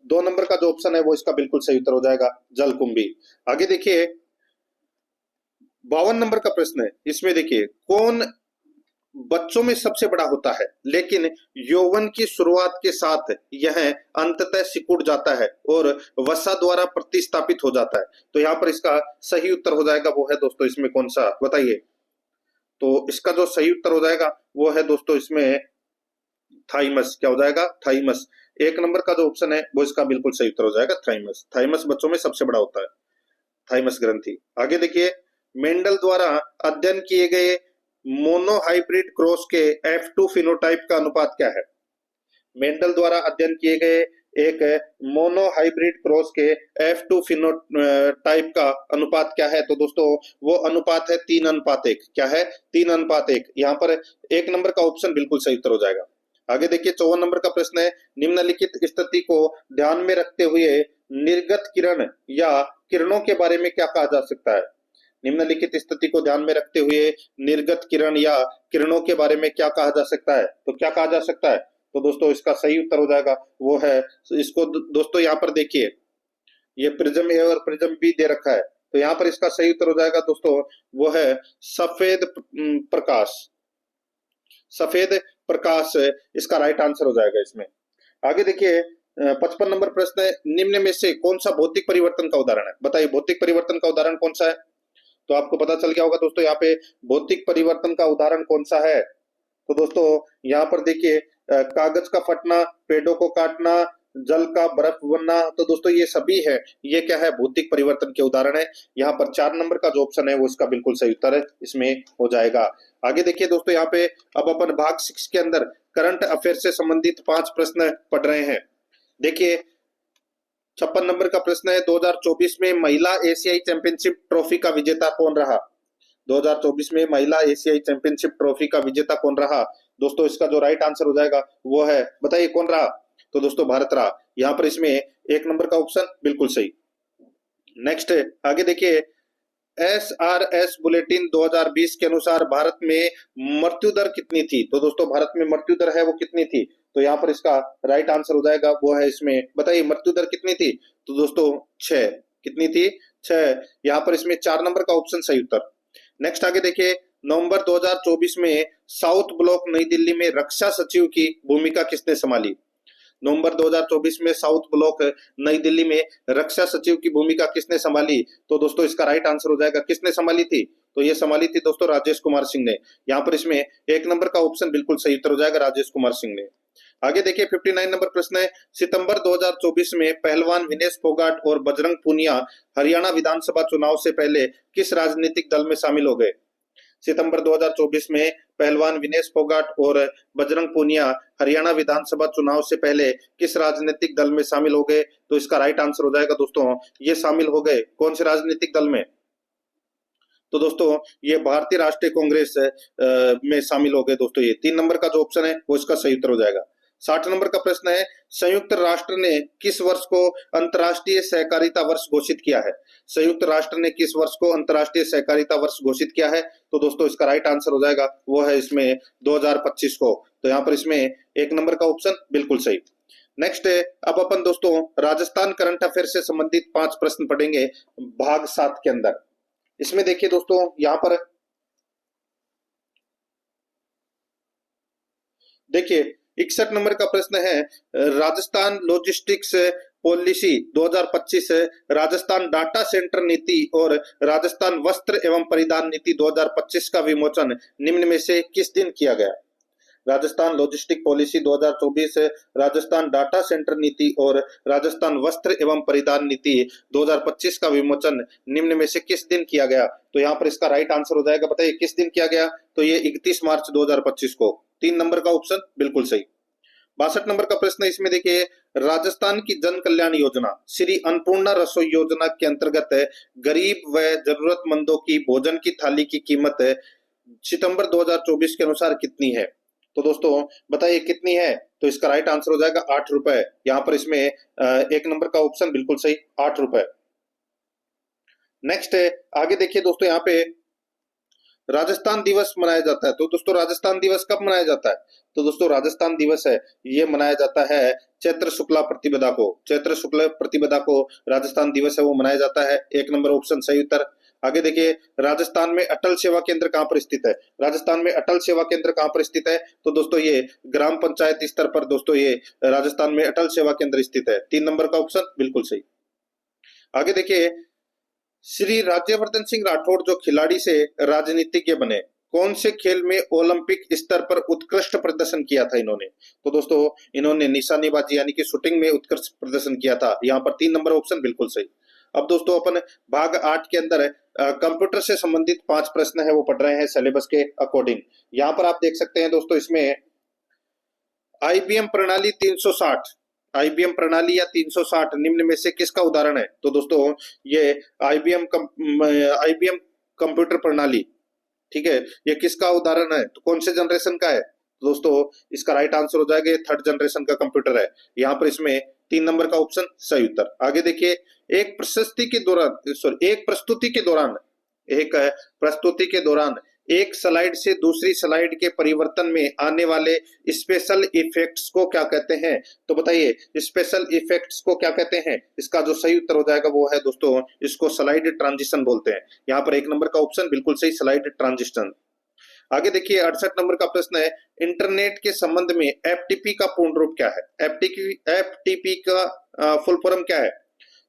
2 नंबर का जो ऑप्शन है वो इसका बिल्कुल सही उत्तर हो जाएगा, जलकुंभी। आगे देखिए, 52 नंबर का प्रश्न है, इसमें देखिए, कौन बच्चों में सबसे बड़ा होता है लेकिन यौवन की शुरुआत के साथ यह अंततः सिकुड़ जाता है और वसा द्वारा प्रतिस्थापित हो जाता है? तो यहाँ पर इसका सही उत्तर हो जाएगा वो है दोस्तों इसमें कौन सा? बताइए। तो इसका जो सही उत्तर हो जाएगा वो है दोस्तों इसमें थाइमस। क्या हो जाएगा? थाइमस। 1 नंबर का जो ऑप्शन है वो इसका बिल्कुल सही उत्तर हो जाएगा, थाइमस। थाइमस बच्चों में सबसे बड़ा होता है, थाइमस ग्रंथि। आगे देखिए, मेंडल द्वारा अध्ययन किए गए मोनोहाइब्रिड क्रॉस के F2 फिनोटाइप का अनुपात क्या है? मेंडल द्वारा अध्ययन किए गए एक मोनोहाइब्रिड क्रॉस के F2 फिनोटाइप का अनुपात क्या है? तो दोस्तों वो अनुपात है 3:1। क्या है? 3:1। यहाँ पर 1 नंबर का ऑप्शन बिल्कुल सही उत्तर हो जाएगा। आगे देखिए, 54 नंबर का प्रश्न है, निम्नलिखित स्थिति को ध्यान में रखते हुए निर्गत किरण या किरणों के बारे में क्या कहा जा सकता है? निम्नलिखित स्थिति को ध्यान में रखते हुए निर्गत किरण या किरणों के बारे में क्या कहा जा सकता है? तो क्या कहा जा सकता है? तो दोस्तों इसका सही उत्तर हो जाएगा वो है, इसको दोस्तों यहाँ पर देखिए, ये प्रिज्म ए और प्रिज्म बी दे रखा है, तो यहाँ पर इसका सही उत्तर हो जाएगा दोस्तों वो है सफेद प्रकाश। सफेद प्रकाश इसका राइट आंसर हो जाएगा इसमें। आगे देखिए, 55 नंबर प्रश्न है, निम्न में से कौन सा भौतिक परिवर्तन का उदाहरण है? बताइए भौतिक परिवर्तन का उदाहरण कौन सा है? तो आपको पता चल गया होगा दोस्तों यहाँ पे भौतिक परिवर्तन का उदाहरण कौन सा है। तो दोस्तों यहाँ पर देखिए, कागज का फटना, पेड़ों को काटना, जल का बर्फ बनना, तो दोस्तों ये सभी है, ये क्या है? भौतिक परिवर्तन के उदाहरण है। यहाँ पर 4 नंबर का जो ऑप्शन है वो इसका बिल्कुल सही उत्तर है, इसमें हो जाएगा। आगे देखिए दोस्तों, यहाँ पे अब अपन भाग 6 के अंदर करंट अफेयर से संबंधित 5 प्रश्न पढ़ रहे हैं। देखिए, 56 नंबर का प्रश्न है, 2024 में महिला एशियाई चैंपियनशिप ट्रॉफी का विजेता कौन रहा? 2024 में महिला एशियाई चैंपियनशिप ट्रॉफी का विजेता कौन रहा? दोस्तों इसका जो राइट आंसर हो जाएगा वो है, बताइए कौन रहा? तो दोस्तों भारत रहा। यहाँ पर इसमें 1 नंबर का ऑप्शन बिल्कुल सही। नेक्स्ट आगे देखिए, SRS बुलेटिन 2020 के अनुसार भारत में मृत्यु दर कितनी थी? तो दोस्तों भारत में मृत्यु दर है वो कितनी थी? तो यहाँ पर इसका राइट आंसर हो जाएगा वो है इसमें, बताइए मृत्यु दर कितनी थी? तो दोस्तों 6। कितनी थी? 6। यहाँ पर इसमें 4 नंबर का ऑप्शन सही उत्तर। नेक्स्ट आगे देखिए, नवंबर 2024 में साउथ ब्लॉक नई दिल्ली में रक्षा सचिव की भूमिका किसने संभाली? नवंबर 2024 में साउथ ब्लॉक नई दिल्ली में रक्षा सचिव की भूमिका किसने संभाली? तो दोस्तों इसका राइट आंसर हो जाएगा, किसने संभाली थी? तो ये संभाली थी दोस्तों राजेश कुमार सिंह ने। यहाँ पर इसमें 1 नंबर का ऑप्शन बिल्कुल सही उत्तर हो जाएगा, राजेश कुमार सिंह ने। आगे देखिए, 59 नंबर प्रश्न है, सितंबर 2024 में पहलवान विनेश फोगाट और बजरंग पूनिया हरियाणा विधानसभा चुनाव से पहले किस राजनीतिक दल में शामिल हो गए? सितंबर 2024 में पहलवान विनेश फोगाट और बजरंग पूनिया हरियाणा विधानसभा चुनाव से पहले किस राजनीतिक दल में शामिल हो गए? तो इसका राइट आंसर हो जाएगा दोस्तों, ये शामिल हो गए कौन से राजनीतिक दल में? तो दोस्तों ये भारतीय राष्ट्रीय कांग्रेस में शामिल हो गए दोस्तों। ये 3 नंबर का जो ऑप्शन है वो इसका सही उत्तर हो जाएगा। 60 नंबर का प्रश्न है, संयुक्त राष्ट्र ने किस वर्ष को अंतर्राष्ट्रीय सहकारिता वर्ष घोषित किया है? संयुक्त राष्ट्र ने किस वर्ष को अंतर्राष्ट्रीय सहकारिता वर्ष घोषित किया है? तो दोस्तों इसका राइट आंसर हो जाएगा वो है इसमें 2025 को। तो यहाँ पर इसमें 1 नंबर का ऑप्शन बिल्कुल सही। नेक्स्ट अब अपन दोस्तों राजस्थान करंट अफेयर से संबंधित 5 प्रश्न पढ़ेंगे भाग 7 के अंदर। इसमें देखिए दोस्तों, यहाँ पर देखिए 61 नंबर का प्रश्न है, Rajasthan logistics policy 2025, Rajasthan data centre नीति और राजस्थान वस्त्र एवं परिधान नीति 2025 का विमोचन निम्न में से किस दिन किया गया? Rajasthan logistic policy 2024, Rajasthan data centre नीति और राजस्थान वस्त्र एवं परिधान नीति 2025 का विमोचन निम्न में से किस दिन किया गया? तो यहाँ पर इसका राइट आंसर हो जाएगा, बताइए किस दिन किया गया? तो ये 31 मार्च 2025 को। 3 नंबर का ऑप्शन बिल्कुल सही। 62 नंबर का प्रश्न इसमें देखिए, राजस्थान की जन कल्याण योजना श्री अन्नपूर्णा रसोई योजना के अंतर्गत गरीब व जरूरतमंदों की भोजन की थाली की कीमत सितंबर 2024 के अनुसार कितनी है? तो दोस्तों बताइए कितनी है? तो इसका राइट आंसर हो जाएगा 8 रुपए। यहाँ पर इसमें 1 नंबर का ऑप्शन बिल्कुल सही, 8 रुपए। नेक्स्ट आगे देखिए दोस्तों, यहाँ पे राजस्थान दिवस मनाया जाता है। तो दोस्तों राजस्थान दिवस कब मनाया जाता है? तो दोस्तों राजस्थान दिवस है ये मनाया जाता है चैत्र शुक्ला प्रतिपदा को। चैत्र शुक्ला प्रतिपदा को राजस्थान दिवस है वो मनाया जाता है। 1 नंबर ऑप्शन सही उत्तर। आगे देखिए, राजस्थान में अटल सेवा केंद्र कहां पर स्थित है? राजस्थान में अटल सेवा केंद्र कहां पर स्थित है? तो दोस्तों ये ग्राम पंचायत स्तर पर दोस्तों ये राजस्थान में अटल सेवा केंद्र स्थित है। 3 नंबर का ऑप्शन बिल्कुल सही। आगे देखिए, श्री राज्यवर्धन सिंह राठौड़ जो खिलाड़ी से राजनीतिज्ञ बने, कौन से खेल में ओलंपिक स्तर पर उत्कृष्ट प्रदर्शन किया था इन्होंने? तो दोस्तों इन्होंने निशानेबाजी यानी कि शूटिंग में उत्कृष्ट प्रदर्शन किया था। यहाँ पर 3 नंबर ऑप्शन बिल्कुल सही। अब दोस्तों अपन भाग 8 के अंदर कंप्यूटर से संबंधित 5 प्रश्न है वो पढ़ रहे हैं सिलेबस के अकॉर्डिंग। यहाँ पर आप देख सकते हैं दोस्तों, इसमें आईबीएम प्रणाली 360, आईबीएम प्रणाली या 360 निम्न में से किसका उदाहरण है? तो दोस्तों ये आईबीएम कंप्यूटर प्रणाली, ठीक है, ये किसका उदाहरण है? तो कौन से जनरेशन का है? तो दोस्तों इसका राइट आंसर हो जाएगा 3rd जनरेशन का कंप्यूटर है। यहाँ पर इसमें 3 नंबर का ऑप्शन सही उत्तर। आगे देखिए, एक प्रस्तुति के दौरान एक स्लाइड से दूसरी स्लाइड के परिवर्तन में आने वाले स्पेशल इफेक्ट्स को क्या कहते हैं? तो बताइए स्पेशल इफेक्ट्स को क्या कहते हैं? इसका जो सही उत्तर हो जाएगा वो है दोस्तों, इसको स्लाइड ट्रांजिशन बोलते हैं। यहाँ पर 1 नंबर का ऑप्शन बिल्कुल सही, स्लाइड ट्रांजिशन। आगे देखिए 68 नंबर का प्रश्न है, इंटरनेट के संबंध में एफटीपी का पूर्ण रूप क्या है? एफटीपी का फुल फॉर्म क्या है?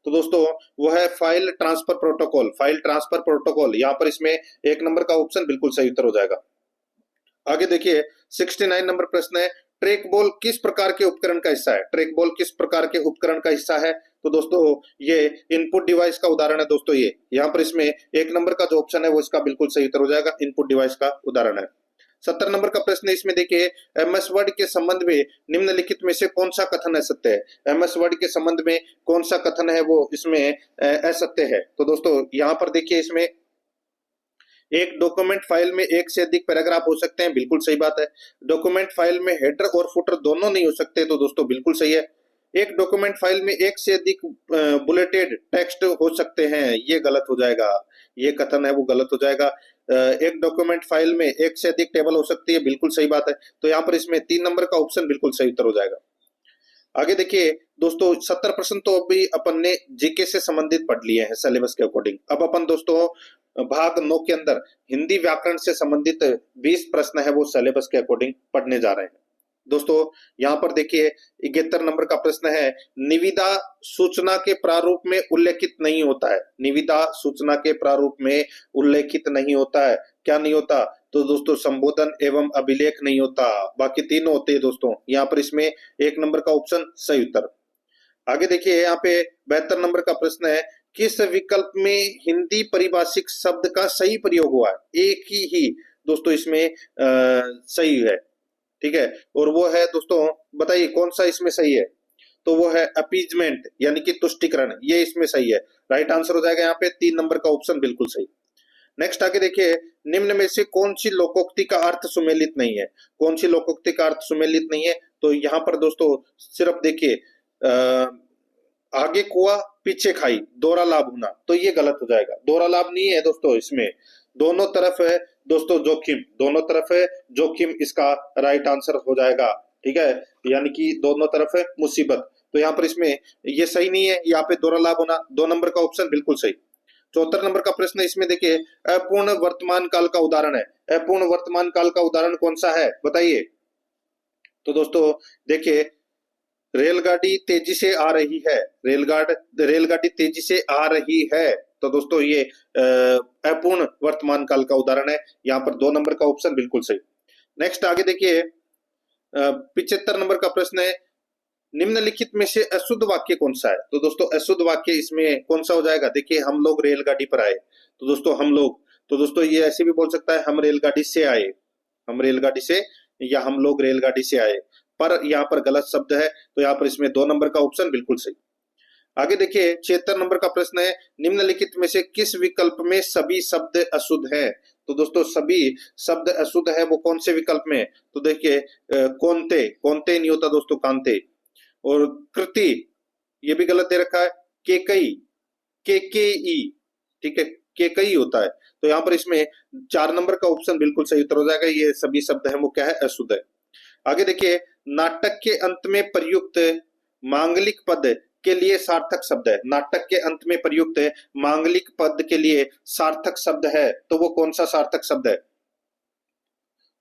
तो दोस्तों वो है file transfer protocol, file transfer protocol. यहाँ पर इसमें 1 नंबर का ऑप्शन बिल्कुल सही उत्तर हो जाएगा। आगे देखिए 69 नंबर प्रश्न है, ट्रैक बॉल किस प्रकार के उपकरण का हिस्सा है? ट्रैक बॉल किस प्रकार के उपकरण का हिस्सा है? तो दोस्तों ये इनपुट डिवाइस का उदाहरण है दोस्तों। ये यहाँ पर इसमें 1 नंबर का जो ऑप्शन है वो इसका बिल्कुल सही उत्तर हो जाएगा, इनपुट डिवाइस का उदाहरण है। 70 नंबर का प्रश्न इसमें देखिए, एमएस वर्ड के संबंध में निम्नलिखित में से कौन सा कथन असत्य है? एमएस वर्ड के संबंध में कौन सा कथन है वो इसमें असत्य है? तो दोस्तों यहाँ पर देखिए, इसमें एक डॉक्यूमेंट फाइल में एक से अधिक पैराग्राफ हो सकते हैं, बिल्कुल सही बात है। डॉक्यूमेंट फाइल में हेडर और फुटर दोनों नहीं हो सकते, तो दोस्तों बिल्कुल सही है। एक डॉक्यूमेंट फाइल में एक से अधिक बुलेटेड टेक्स्ट हो सकते हैं, ये गलत हो जाएगा। ये कथन है वो गलत हो जाएगा। एक डॉक्यूमेंट फाइल में एक से अधिक टेबल हो सकती है, बिल्कुल सही बात है। तो यहाँ पर इसमें 3 नंबर का ऑप्शन बिल्कुल सही उत्तर हो जाएगा। आगे देखिए दोस्तों 70 प्रश्न तो अभी अपन ने जीके से संबंधित पढ़ लिए हैं सिलेबस के अकॉर्डिंग। अब अपन दोस्तों भाग 9 के अंदर हिंदी व्याकरण से संबंधित 20 प्रश्न है वो सिलेबस के अकॉर्डिंग पढ़ने जा रहे हैं। दोस्तों यहाँ पर देखिए 71 नंबर का प्रश्न है, निविदा सूचना के प्रारूप में उल्लेखित नहीं होता है। निविदा सूचना के प्रारूप में उल्लेखित नहीं होता है, क्या नहीं होता? तो दोस्तों संबोधन एवं अभिलेख नहीं होता, बाकी तीनों होते हैं दोस्तों। यहाँ पर इसमें 1 नंबर का ऑप्शन सही उत्तर। आगे देखिए यहाँ पे 72 नंबर का प्रश्न है, किस विकल्प में हिंदी परिभाषिक शब्द का सही प्रयोग हुआ है? एक ही दोस्तों इसमें सही है, ठीक है, और वो है दोस्तों, बताइए कौन सा इसमें सही है? तो वो है अपीजमेंट यानी कि तुष्टिकरण, ये इसमें सही है। राइट आंसर हो जाएगा यहाँ पे 3 नंबर का ऑप्शन बिल्कुल सही। नेक्स्ट आगे देखिए, निम्न में से कौन सी लोकोक्ति का अर्थ सुमेलित नहीं है? कौन सी लोकोक्ति का अर्थ सुमेलित नहीं है? तो यहाँ पर दोस्तों सिर्फ देखिए आगे कुआ पीछे खाई, दोहरा लाभ होना, तो ये गलत हो जाएगा। दोहरा लाभ नहीं है दोस्तों, इसमें दोनों तरफ है दोस्तों जोखिम, दोनों तरफ है जोखिम, इसका राइट आंसर हो जाएगा, ठीक है, यानी कि दोनों तरफ है मुसीबत। तो यहाँ पर इसमें ये सही नहीं है, यहाँ पे दोहरा लाभ होना, 2 नंबर का ऑप्शन बिल्कुल सही। 74 नंबर का प्रश्न इसमें देखिए, अपूर्ण वर्तमान काल का उदाहरण है। अपूर्ण वर्तमान काल का उदाहरण कौन सा है बताइए? तो दोस्तों देखिए, रेलगाड़ी तेजी से आ रही है, रेलगाड़ी तेजी से आ रही है, तो दोस्तों ये अपूर्ण वर्तमान काल का उदाहरण है। यहाँ पर 2 नंबर का ऑप्शन बिल्कुल सही। नेक्स्ट आगे देखिए, 75 नंबर का प्रश्न है, निम्नलिखित में से अशुद्ध वाक्य कौन सा है? तो दोस्तों अशुद्ध वाक्य इसमें कौन सा हो जाएगा? देखिए, हम लोग रेलगाड़ी पर आए, तो दोस्तों हम लोग, तो दोस्तों ये ऐसे भी बोल सकता है, हम रेलगाड़ी से आए, हम रेलगाड़ी से, या हम लोग रेलगाड़ी से आए, पर यहाँ पर गलत शब्द है, तो यहाँ पर इसमें 2 नंबर का ऑप्शन बिल्कुल सही। आगे देखिए 76 नंबर का प्रश्न है, निम्नलिखित में से किस विकल्प में सभी शब्द अशुद्ध है? तो दोस्तों सभी शब्द अशुद्ध है वो कौन से विकल्प में? तो देखिए कौनते, कौनते नहीं होता दोस्तों, कांते। और कृति, ये भी गलत दे रखा है। केकई, केकेई, ठीक है, केकई होता है। तो यहाँ पर इसमें 4 नंबर का ऑप्शन बिल्कुल सही उत्तर हो जाएगा। ये सभी शब्द है वो क्या है? अशुद्ध है। आगे देखिए, नाटक के अंत में प्रयुक्त मांगलिक पद के लिए सार्थक शब्द है। नाटक के अंत में प्रयुक्त मांगलिक पद के लिए सार्थक शब्द है, तो वो कौन सा सार्थक शब्द है?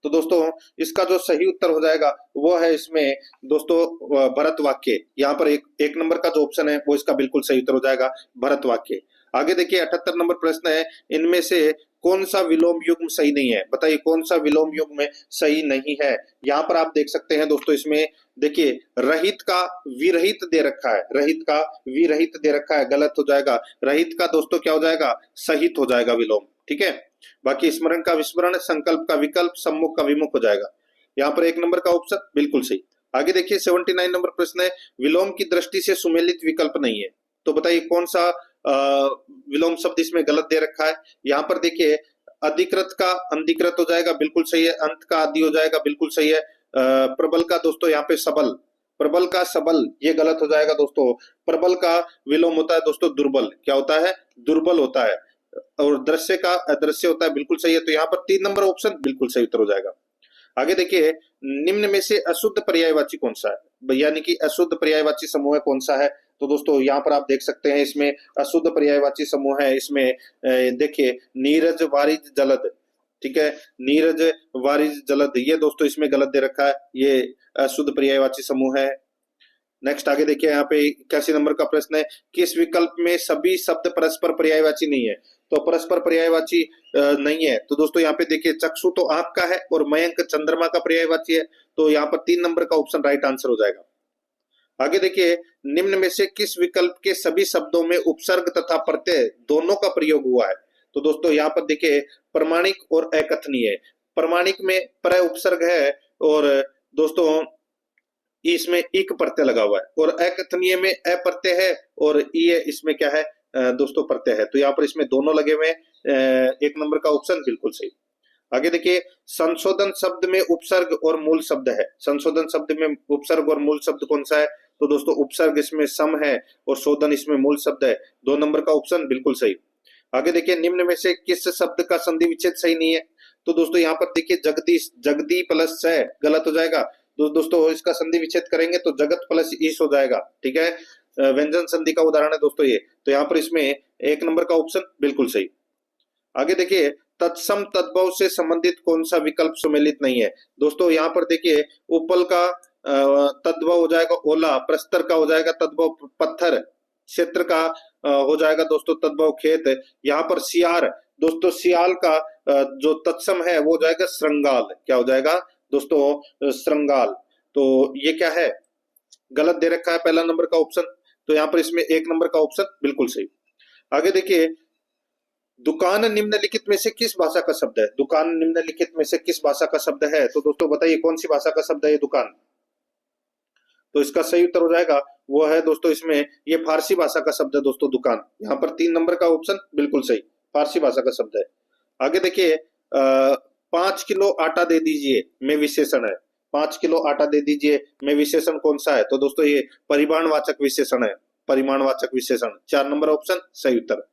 तो दोस्तों इसका जो सही उत्तर हो जाएगा वो है इसमें दोस्तों भरत वाक्य। यहाँ पर एक नंबर का जो ऑप्शन है वो इसका बिल्कुल सही उत्तर हो जाएगा, भरत वाक्य। आगे देखिए 78 नंबर प्रश्न है, इनमें से कौन सा विलोम युग्म सही नहीं है? बताइए कौन सा विलोम युग्म में सही नहीं है? यहाँ पर आप देख सकते हैं दोस्तों, इसमें देखिए रहित का विरहित दे रखा है, रहित का विरहित दे रखा है, गलत हो जाएगा। रहित का दोस्तों क्या हो जाएगा? सहित हो जाएगा विलोम, ठीक है। बाकी स्मरण का विस्मरण, संकल्प का विकल्प, सम्मुख का विमुख हो जाएगा। यहाँ पर 1 नंबर का ऑप्शन बिल्कुल सही। आगे देखिए 79 नंबर प्रश्न है, विलोम की दृष्टि से सुमेलित विकल्प नहीं है। तो बताइए कौन सा विलोम शब्द इसमें गलत दे रखा है? यहाँ पर देखिए अधिकृत का अंधिकृत हो जाएगा, बिल्कुल सही है। अंत का आदि हो जाएगा, बिल्कुल सही है। प्रबल का दोस्तों यहाँ पे सबल, प्रबल का सबल, ये गलत हो जाएगा दोस्तों। प्रबल का विलोम होता है दोस्तों दुर्बल, क्या होता है? दुर्बल होता है। और दृश्य का अदृश्य होता है, बिल्कुल सही है। तो यहाँ पर 3 नंबर ऑप्शन बिल्कुल सही उत्तर हो जाएगा। आगे देखिए, निम्न में से अशुद्ध पर्यायवाची कौन सा है? यानी कि अशुद्ध पर्यायवाची समूह कौन सा है? तो दोस्तों यहाँ पर आप देख सकते हैं, इसमें अशुद्ध पर्यायवाची समूह है। इसमें देखिए नीरज, वारिज, जलद, ठीक है, नीरज, वारिज, जलद, ये दोस्तों इसमें गलत दे रखा है, ये अशुद्ध पर्यायवाची समूह है। नेक्स्ट आगे देखिए, यहाँ पे 81 नंबर का प्रश्न है, किस विकल्प में सभी शब्द परस्पर पर्यायवाची नहीं है? तो परस्पर पर्यायवाची नहीं है। तो दोस्तों यहाँ पे देखिए, चक्षु तो आंख का है और मयंक चंद्रमा का पर्यायवाची है। तो यहाँ पर 3 नंबर का ऑप्शन राइट आंसर हो जाएगा। आगे देखिए, निम्न में से किस विकल्प के सभी शब्दों में उपसर्ग तथा प्रत्यय दोनों का प्रयोग हुआ है? तो दोस्तों यहाँ पर देखिए, प्रमाणिक और अकथनीय। प्रमाणिक में प्र उपसर्ग है और दोस्तों इसमें इक प्रत्यय लगा हुआ है, और अकथनीय में अप्रत्यय है और ये इसमें क्या है दोस्तों? प्रत्यय है। तो यहाँ पर इसमें दोनों लगे हुए, 1 नंबर का ऑप्शन बिल्कुल सही। आगे देखिए, संशोधन शब्द में उपसर्ग और मूल शब्द है। संशोधन शब्द में उपसर्ग और मूल शब्द कौन सा है? तो दोस्तों उपसर्ग इसमें सम है और शोधन इसमें मूल शब्द है। 2 नंबर का ऑप्शन बिल्कुल सही। आगे देखिए, निम्न में से किस शब्द का संधि विच्छेद सही नहीं है? तो दोस्तों यहाँ पर देखिए, जगदीश, जगदी प्लस है, गलत हो जाएगा। दोस्तों इसका संधि विच्छेद करेंगे तो जगत प्लस ईश हो जाएगा, ठीक है। व्यंजन संधि का उदाहरण है दोस्तों ये। तो यहाँ पर इसमें 1 नंबर का ऑप्शन बिल्कुल सही। आगे देखिए, तत्सम तद्भव से संबंधित कौन सा विकल्प सुमेलित नहीं है? दोस्तों यहाँ पर देखिए, उपल का तद्भव हो जाएगा ओला, प्रस्तर का हो जाएगा तद्भव पत्थर, क्षेत्र का हो जाएगा दोस्तों तद्भव खेत। यहाँ पर सियार, दोस्तों सियाल का जो तत्सम है वो हो जाएगा श्रृंगाल, क्या हो जाएगा दोस्तों? श्रृंगाल। तो ये क्या है? गलत दे रखा है 1 नंबर का ऑप्शन। तो यहाँ पर इसमें 1 नंबर का ऑप्शन बिल्कुल सही। आगे देखिए, दुकान निम्नलिखित में से किस भाषा का शब्द है? दुकान निम्नलिखित में से किस भाषा का शब्द है? तो दोस्तों बताइए कौन सी भाषा का शब्द है ये दुकान? तो इसका सही उत्तर हो जाएगा वो है दोस्तों, इसमें ये फारसी भाषा का शब्द है दोस्तों दुकान। यहाँ पर 3 नंबर का ऑप्शन बिल्कुल सही, फारसी भाषा का शब्द है। आगे देखिए, 5 किलो आटा दे दीजिए में विशेषण है। 5 किलो आटा दे दीजिए में विशेषण कौन सा है? तो दोस्तों ये परिमाणवाचक विशेषण है, परिमाणवाचक विशेषण। 4 नंबर ऑप्शन सही उत्तर।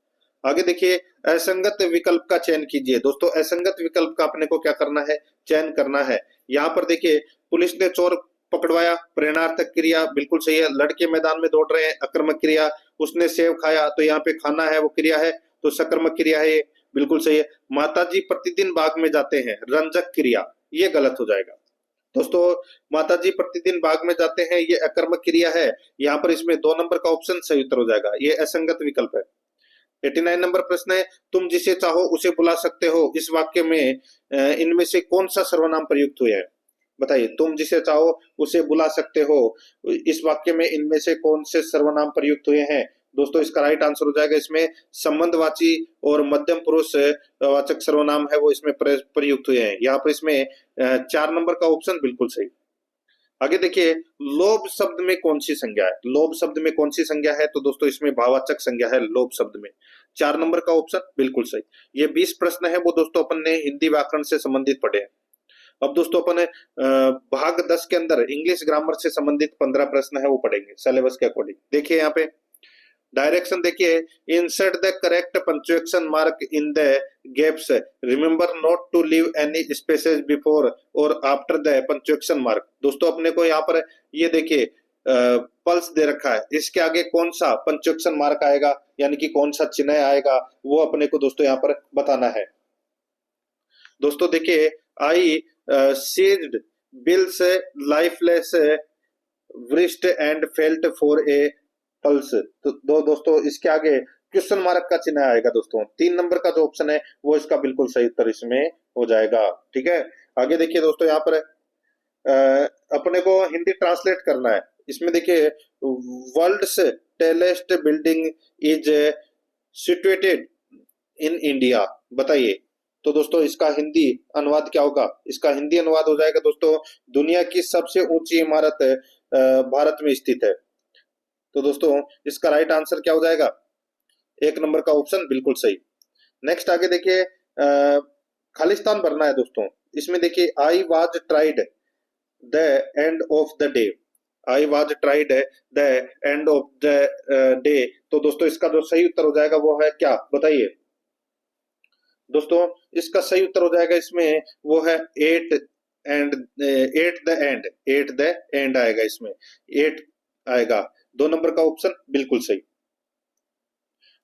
आगे देखिए, असंगत विकल्प का चयन कीजिए। दोस्तों असंगत विकल्प का अपने को क्या करना है? चयन करना है। यहाँ पर देखिए, पुलिस ने चोर पकड़वाया, प्रेरणार्थक क्रिया बिल्कुल सही है। लड़के मैदान में दौड़ रहे हैं, अकर्मक क्रिया। उसने सेव खाया, तो यहाँ पे खाना है वो क्रिया है, तो सकर्मक क्रिया है, बिल्कुल सही है। माताजी प्रतिदिन बाग में जाते हैं, रंजक क्रिया, ये गलत हो जाएगा दोस्तों। माताजी प्रतिदिन बाग में जाते हैं, ये अकर्मक क्रिया है। यहाँ पर इसमें 2 नंबर का ऑप्शन सही उत्तर हो जाएगा, ये असंगत विकल्प है। 89 नंबर प्रश्न है, तुम जिसे चाहो उसे बुला सकते हो, इस वाक्य में इनमें से कौन सा सर्वनाम प्रयुक्त हुआ है? बताइए, तुम जिसे चाहो उसे बुला सकते हो। इस वाक्य में इनमें से कौन से सर्वनाम प्रयुक्त हुए हैं? दोस्तों इसका राइट आंसर हो जाएगा इसमें संबंधवाची और मध्यम पुरुष वाचक सर्वनाम है वो इसमें प्रयुक्त हुए हैं। यहाँ पर इसमें 4 नंबर का ऑप्शन बिल्कुल सही। आगे देखिए, लोभ शब्द में कौन सी संज्ञा है? लोभ शब्द में कौन सी संज्ञा है? तो दोस्तों इसमें भाववाचक संज्ञा है लोभ शब्द में। 4 नंबर का ऑप्शन बिल्कुल सही। ये 20 प्रश्न है वो दोस्तों अपन ने हिंदी व्याकरण से संबंधित पढ़े हैं। अब दोस्तों अपन भाग 10 के अंदर इंग्लिश ग्रामर से संबंधित 15 प्रश्न है वो पढ़ेंगे सिलेबस के अकॉर्डिंग। देखिए यहाँ पे डायरेक्शन देखिए, insert the correct punctuation mark in the gaps, remember not to leave any spaces before और आफ्टर द पंक्चुएशन मार्क। दोस्तों अपने को यहाँ पर ये देखिए पल्स दे रखा है, इसके आगे कौन सा पंक्चुएशन मार्क आएगा यानी कि कौन सा चिन्ह आएगा वो अपने को दोस्तों यहाँ पर बताना है। दोस्तों देखिए, I seized bills lifeless wrist and felt for a pulse. तो दोस्तों इसके आगे क्वेश्चन मार्क का चिन्ह आएगा दोस्तों। 3 नंबर का जो ऑप्शन है वो इसका बिल्कुल सही उत्तर इसमें हो जाएगा। ठीक है, आगे देखिए दोस्तों यहाँ पर अपने को हिंदी ट्रांसलेट करना है। इसमें देखिए, world's tallest building is situated in India. बताइए, तो दोस्तों इसका हिंदी अनुवाद क्या होगा? इसका हिंदी अनुवाद हो जाएगा दोस्तों, दुनिया की सबसे ऊंची इमारत भारत में स्थित है। तो दोस्तों इसका राइट आंसर क्या हो जाएगा? 1 नंबर का ऑप्शन बिल्कुल सही। नेक्स्ट आगे देखिए, खालिस्तान भरना है दोस्तों। इसमें देखिए, I was tried the end of the day. I was tried the end of the day. तो दोस्तों इसका जो सही उत्तर हो जाएगा वो है क्या? बताइए दोस्तों, इसका सही उत्तर हो जाएगा इसमें वो है at the end. At the end आएगा इसमें, 8 आएगा। 2 नंबर का ऑप्शन बिल्कुल सही।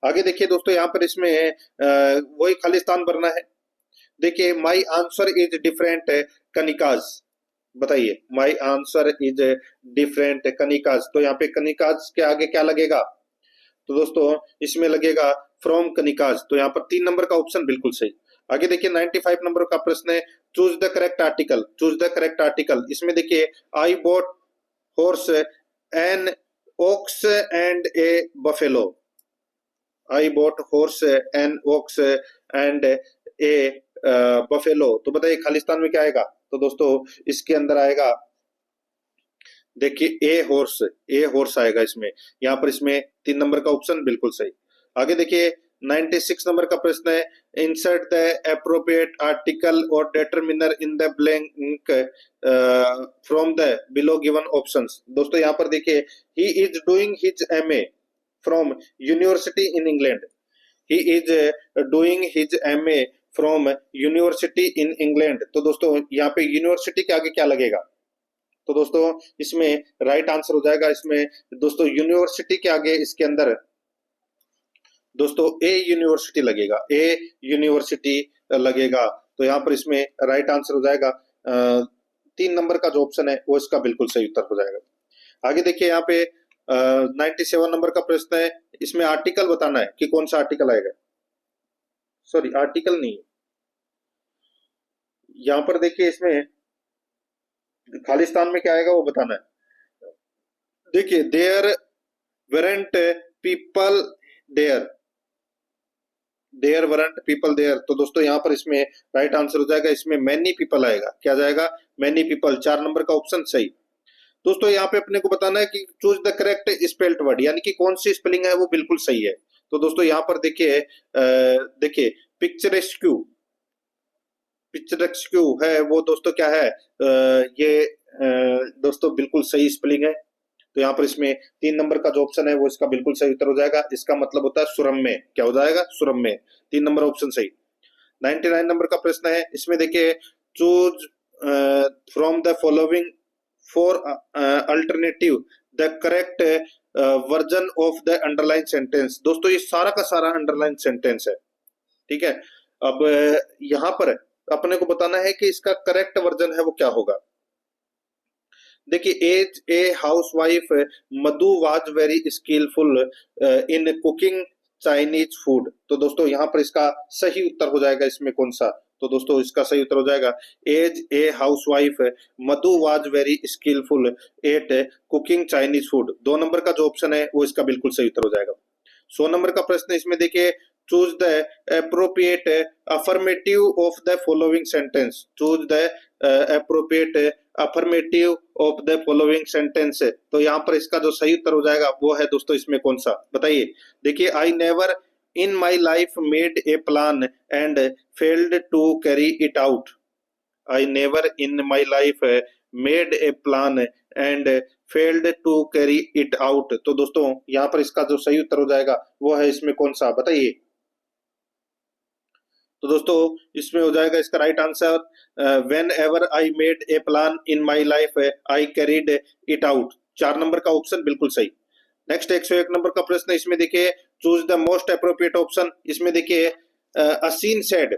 आगे देखिए दोस्तों, यहाँ पर इसमें वही खालिस्तान भरना है। देखिए, my answer is different Kanika's. बताइए, my answer is different Kanika's. तो यहाँ पे कनिकाज के आगे क्या लगेगा? तो दोस्तों इसमें लगेगा फ्रॉम कनिकाज। तो यहाँ पर 3 नंबर का ऑप्शन बिल्कुल सही। आगे देखिए, 95 नंबर का प्रश्न है, choose the correct article. Choose the correct article. इसमें देखिए, I bought horse an ox and a buffalo. I bought horse an ox and a buffalo. तो बताइए खालिस्तान में क्या आएगा? तो दोस्तों इसके अंदर आएगा देखिए ए हॉर्स आएगा इसमें। यहाँ पर इसमें 3 नंबर का ऑप्शन बिल्कुल सही। आगे देखिए, 96 नंबर का प्रश्न है, इंसर्ट द एप्रोप्रिएट आर्टिकल और determiner in the blank from the below given options. दोस्तों यहाँ पर देखिए, he is doing his MA from university in England. He is doing his MA from university in England. तो दोस्तों यहाँ पे university के आगे क्या लगेगा? तो दोस्तों इसमें राइट आंसर हो जाएगा इसमें दोस्तों यूनिवर्सिटी के आगे इसके अंदर दोस्तों ए यूनिवर्सिटी लगेगा। ए यूनिवर्सिटी लगेगा। तो यहाँ पर इसमें राइट आंसर हो जाएगा 3 नंबर का जो ऑप्शन है वो इसका बिल्कुल सही उत्तर हो जाएगा। आगे देखिए, यहाँ पे 97 नंबर का प्रश्न है, इसमें आर्टिकल बताना है कि कौन सा आर्टिकल आएगा। सॉरी, आर्टिकल नहीं, यहाँ पर देखिए इसमें खालिस्तान में क्या आएगा वो बताना है। देखिए, there weren't people there. There weren't people there. तो दोस्तों यहाँ पर इसमें राइट आंसर हो जाएगा इसमें मैनी पीपल आएगा। क्या जाएगा? Many people. 4 नंबर का ऑप्शन सही। दोस्तों यहाँ पे अपने को बताना है कि choose the correct spelled word, यानी कि कौन सी स्पेलिंग है वो बिल्कुल सही है। तो दोस्तों यहाँ पर देखिए पिक्चरेस्क्यू। पिक्चरेस्क्यू है वो दोस्तों क्या है? ये दोस्तों बिल्कुल सही स्पेलिंग है। तो यहाँ पर इसमें 3 नंबर का जो ऑप्शन है वो इसका बिल्कुल सही उत्तर हो जाएगा। इसका मतलब होता है सुरम्य। क्या हो जाएगा? सुरम्य। 3 नंबर ऑप्शन सही। 99 नंबर का प्रश्न है, इसमें देखिए, choose from the following 4 alternative the correct version of the underline sentence. दोस्तों ये सारा का सारा अंडरलाइन सेंटेंस है। ठीक है, अब यहाँ पर अपने को बताना है कि इसका करेक्ट वर्जन है वो क्या होगा। देखिए, as a housewife Madhu was very skilful in cooking Chinese food. तो दोस्तों यहाँ पर इसका सही उत्तर हो जाएगा इसमें कौन सा? तो दोस्तों इसका सही उत्तर हो जाएगा as a housewife Madhu was very skilful at cooking Chinese food. 2 number का जो ऑप्शन है वो इसका बिल्कुल सही उत्तर हो जाएगा। 100 नंबर का प्रश्न इसमें देखिए choose the appropriate affirmative of the following sentence. Choose the appropriate affirmative of the following sentence. तो यहाँ पर इसका जो सही उत्तर हो जाएगा वो है दोस्तों इसमें कौन सा, बताइए। देखिए I never in my life made a plan and failed to carry it out. I never in my life made a plan and failed to carry it out. तो दोस्तों यहाँ पर इसका जो सही उत्तर हो जाएगा वो है इसमें कौन सा, बताइए। तो दोस्तों इसमें हो जाएगा इसका right answer whenever I made a plan in my life I carried it out. 4 number का ऑप्शन बिल्कुल सही। नेक्स्ट 101 नंबर का प्रश्न इसमें देखिए choose the most appropriate option. इसमें देखिए असीन सेड।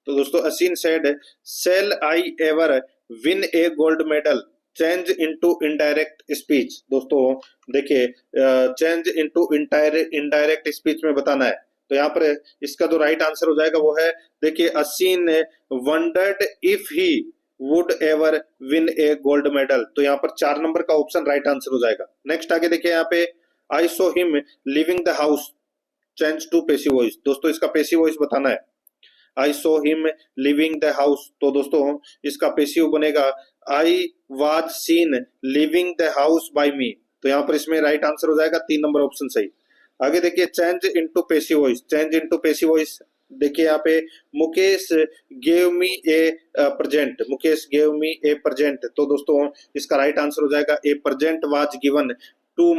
तो दोस्तों Asin said shall I ever win a gold medal change into indirect speech. दोस्तों देखिए चेंज इनटू इनडायरेक्ट स्पीच में बताना है। तो यहाँ पर इसका जो राइट आंसर हो जाएगा वो है देखिए Asin wondered if he would ever win a gold medal. तो यहाँ पर 4 नंबर का ऑप्शन राइट आंसर हो जाएगा। नेक्स्ट आगे देखिए यहाँ पे I saw him leaving the house change to passive voice. दोस्तों इसका पेसिव वॉइस बताना है। I saw him leaving the house. तो दोस्तों इसका पेसिव बनेगा I was seen leaving the house by me. तो यहाँ पर इसमें राइट आंसर हो जाएगा 3 नंबर ऑप्शन सही। आगे देखिए change into passive voice. Change into passive voice देखिए यहाँ पे Mukesh gave me a present. Mukesh gave me a present. तो दोस्तों इसका राइट आंसर हो जाएगा a present was given to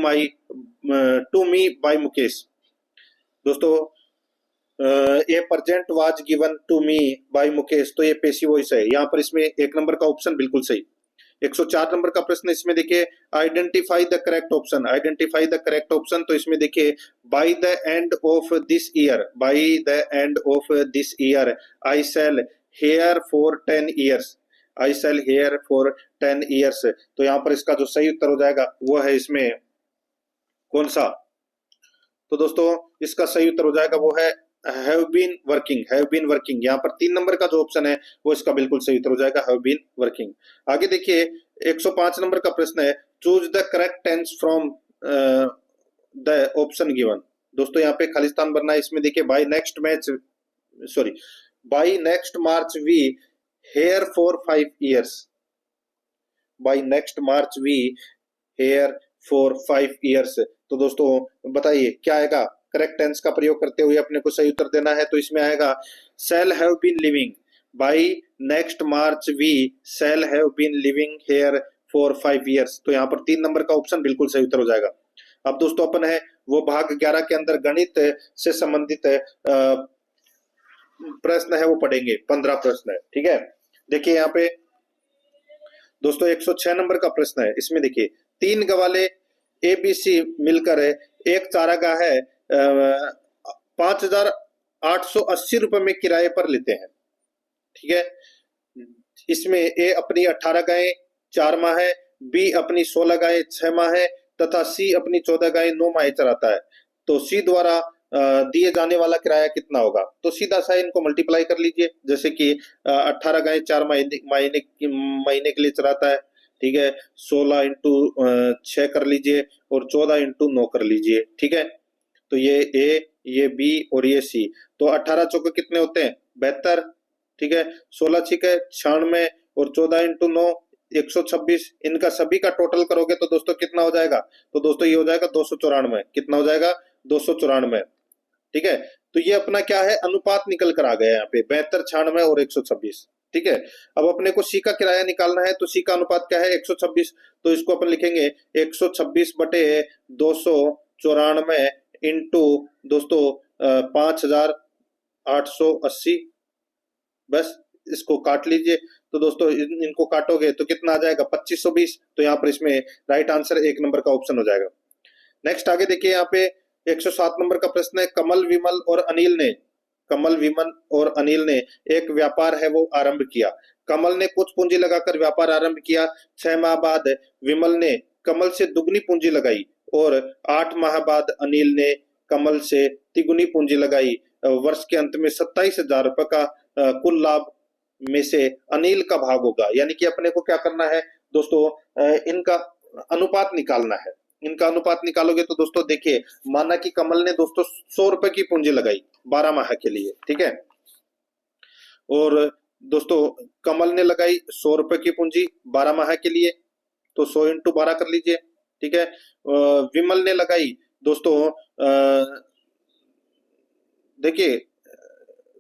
me by Mukesh. दोस्तों a present was given to me by Mukesh. तो ये पेसिव वॉइस है। यहाँ पर इसमें 1 नंबर का ऑप्शन बिल्कुल सही। 104 नंबर का प्रश्न इसमें देखिए identify the correct option. Identify the correct option. तो इसमें देखिए by the end of this year, by the end of this year I shall here for 10 years. I shall here for 10 years. तो यहाँ पर इसका जो सही उत्तर हो जाएगा वो है इसमें कौन सा। तो दोस्तों इसका सही उत्तर हो जाएगा वो है have been working. Have been working. यहाँ पर 3 नंबर का जो ऑप्शन है वो इसका बिल्कुल सही उत्तर हो जाएगा हैव बीन वर्किंग। आगे देखिए 105 नंबर का प्रश्न है choose the correct tense from the option given. दोस्तों यहाँ पे खालिस्तान बनना है। इसमें देखिए by next March we here for 5 years. By next March we here for 5 years. तो दोस्तों बताइए क्या आएगा। करेक्ट टेंस का प्रयोग करते हुए अपने को सही उत्तर देना है। तो इसमें आएगा shall have been living by next March we shall have been living here for 5 years. तो यहाँ पर 3 नंबर का ऑप्शन बिल्कुल सही उत्तर हो जाएगा। अब दोस्तों अपन है वो भाग 11 के अंदर गणित से संबंधित प्रश्न है वो पढ़ेंगे। 15 प्रश्न है, ठीक है। देखिए यहाँ पे दोस्तों 106 नंबर का प्रश्न है। इसमें देखिए 3 गवाले एबीसी मिलकर एक चारागाह है 5,880 रुपए में किराए पर लेते हैं, ठीक है। इसमें ए अपनी 18 गायें 4 माह है, बी अपनी 16 गायें 6 माह है तथा सी अपनी 14 गायें 9 माह चराता है। तो सी द्वारा दिए जाने वाला किराया कितना होगा। तो सीधा सा इनको मल्टीप्लाई कर लीजिए। जैसे कि 18 गायें 4 महीने के लिए चराता है, ठीक है। 16 इंटू 6 कर लीजिए और 14 इंटू 9 कर लीजिए, ठीक है। तो ये ए, ये बी और ये सी। तो 18 चौके कितने होते हैं 72, ठीक है। 16 छिके 96 और 14 इंटू 9 126। इनका सभी का टोटल करोगे तो दोस्तों कितना हो जाएगा। तो दोस्तों ये हो जाएगा 294। कितना हो जाएगा 294, ठीक है। तो ये अपना क्या है अनुपात निकल कर आ गया यहाँ पे 72, 96 और 126, ठीक है। अब अपने को सी का किराया निकालना है। तो सी का अनुपात क्या है 126। तो इसको अपन लिखेंगे 126 बटे 294 इंटू दोस्तों 5,880। बस इसको काट लीजिए। तो दोस्तों इनको काटोगे तो कितना आ जाएगा 2520। तो यहाँ पर इसमें राइट आंसर 1 नंबर का ऑप्शन हो जाएगा। नेक्स्ट आगे देखिए यहाँ पे 107 नंबर का प्रश्न है कमल विमल और अनिल ने एक व्यापार है वो आरंभ किया। कमल ने कुछ पूंजी लगाकर व्यापार आरंभ किया। 6 माह बाद विमल ने कमल से दुगनी पूंजी लगाई और 8 माह बाद अनिल ने कमल से तिगुनी पूंजी लगाई। वर्ष के अंत में 27,000 रुपए का कुल लाभ में से अनिल का भाग होगा। यानी कि अपने को क्या करना है दोस्तों, इनका अनुपात निकालना है। इनका अनुपात निकालोगे तो दोस्तों देखिए, माना कि कमल ने दोस्तों 100 रुपए की पूंजी लगाई 12 माह के लिए, ठीक है। और दोस्तों कमल ने लगाई 100 रुपए की पूंजी 12 माह के लिए, तो 100 इंटू 12 कर लीजिए, ठीक है। विमल ने लगाई दोस्तों देखिए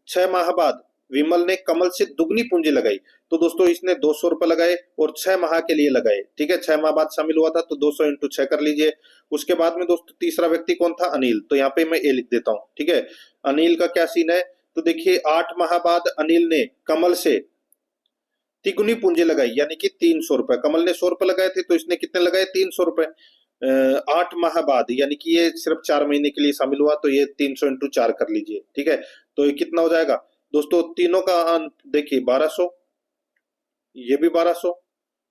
6 माह बाद विमल ने कमल से दुगनी पूंजी लगाई, तो दोस्तों इसने 200 रुपए लगाए और 6 माह के लिए लगाए, ठीक है। 6 माह बाद शामिल हुआ था तो 200 इंटू 6 कर लीजिए। उसके बाद में दोस्तों तीसरा व्यक्ति कौन था, अनिल, तो यहाँ पे मैं ए लिख देता हूँ, ठीक है। अनिल का क्या सीन है, तो देखिए 8 माह बाद अनिल ने कमल से तिगुनी पूंजी लगाई, यानी कि 300 रुपए। कमल ने 100 रुपए लगाए थे तो इसने कितने लगाए, 300 रुपए। 8 माह बाद, यानी कि ये सिर्फ 4 महीने के लिए शामिल हुआ, तो ये 300 इंटू 4 कर लीजिए, ठीक है। तो ये कितना हो जाएगा दोस्तों, तीनों का देखिए 1200, ये भी 1200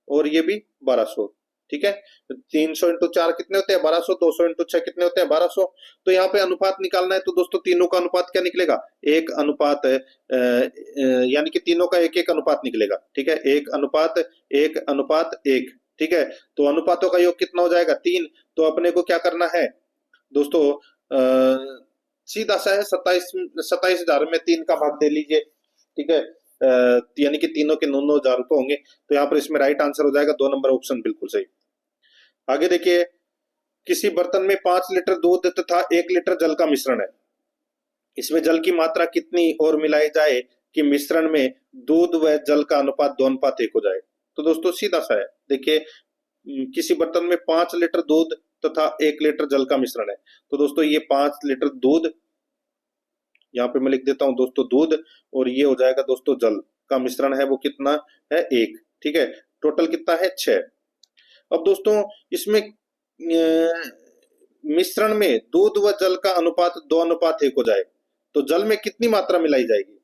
और ये भी 1200, ठीक है। 300 इंटू 4 कितने होते हैं, 1200। 200 इंटू 6 कितने होते हैं, 1200। तो यहाँ पे अनुपात निकालना है, तो दोस्तों तीनों का अनुपात क्या निकलेगा, एक अनुपात यानी कि तीनों का एक एक अनुपात निकलेगा, ठीक है। एक अनुपात एक, ठीक है। तो अनुपातों का योग कितना हो जाएगा, 3। तो अपने को क्या करना है दोस्तों, सीधा सा है 27,000 में 3 का भाग दे लीजिए, ठीक है। यानी कि तीनों के 9,000 रुपए होंगे। तो यहाँ पर इसमें राइट आंसर हो जाएगा 2 नंबर ऑप्शन, बिल्कुल सही। आगे देखिए, किसी बर्तन में 5 लीटर दूध तथा 1 लीटर जल का मिश्रण है। इसमें जल की मात्रा कितनी और मिलाई जाए कि मिश्रण में दूध व जल का अनुपात 2:1 हो जाए। तो दोस्तों सीधा सा है, देखिए किसी बर्तन में 5 लीटर दूध तथा 1 लीटर जल का मिश्रण है। तो दोस्तों ये 5 लीटर दूध, यहाँ पे मैं लिख देता हूं दोस्तों दूध, और ये हो जाएगा दोस्तों जल का मिश्रण है, वो कितना है 1, ठीक है। टोटल कितना है 6। अब दोस्तों इसमें मिश्रण में दूध व जल का अनुपात 2:1 हो जाए, तो जल में कितनी मात्रा मिलाई जाएगी।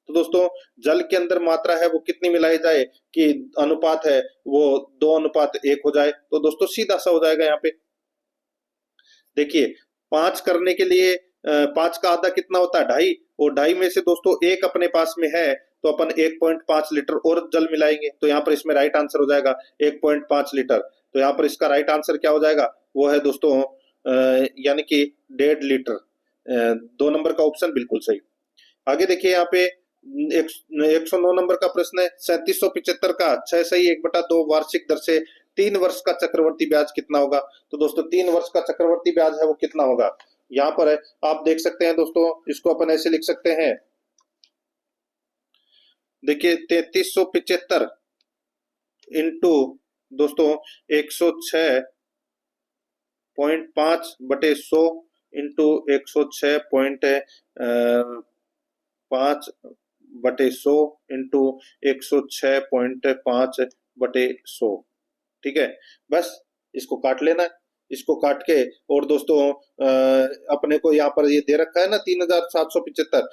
तो दोस्तों जल के अंदर मात्रा है वो कितनी मिलाई जाए कि अनुपात है वो 2:1 हो जाए। तो दोस्तों सीधा सा हो जाएगा, यहाँ पे देखिए 5 करने के लिए 5 का आधा कितना होता है, 2.5, और 2.5 में से दोस्तों 1 अपने पास में है, तो अपन 1.5 लीटर और जल मिलाएंगे। तो यहाँ पर इसमें राइट आंसर हो जाएगा 1.5 लीटर। तो यहाँ पर इसका राइट आंसर क्या हो जाएगा, वो है दोस्तों यानी कि 1.5 लीटर। 2 नंबर का ऑप्शन बिल्कुल सही। आगे देखिए यहाँ पे 109 नंबर का प्रश्न है, 3775 का 6 सही 1/2 वार्षिक दर से 3 वर्ष का चक्रवर्ती ब्याज कितना होगा। तो दोस्तों 3 वर्ष का चक्रवर्ती ब्याज है वो कितना होगा, यहाँ पर है आप देख सकते हैं दोस्तों, इसको अपन ऐसे लिख सकते हैं, देखिए 3375 इंटू दोस्तों 106.5 बटे 100 इंटू 106.5 बटे 100 इंटू 106.5 बटे 100, ठीक है। बस इसको काट लेना, इसको काट के, और दोस्तों अपने को यहाँ पर ये दे रखा है ना 3775,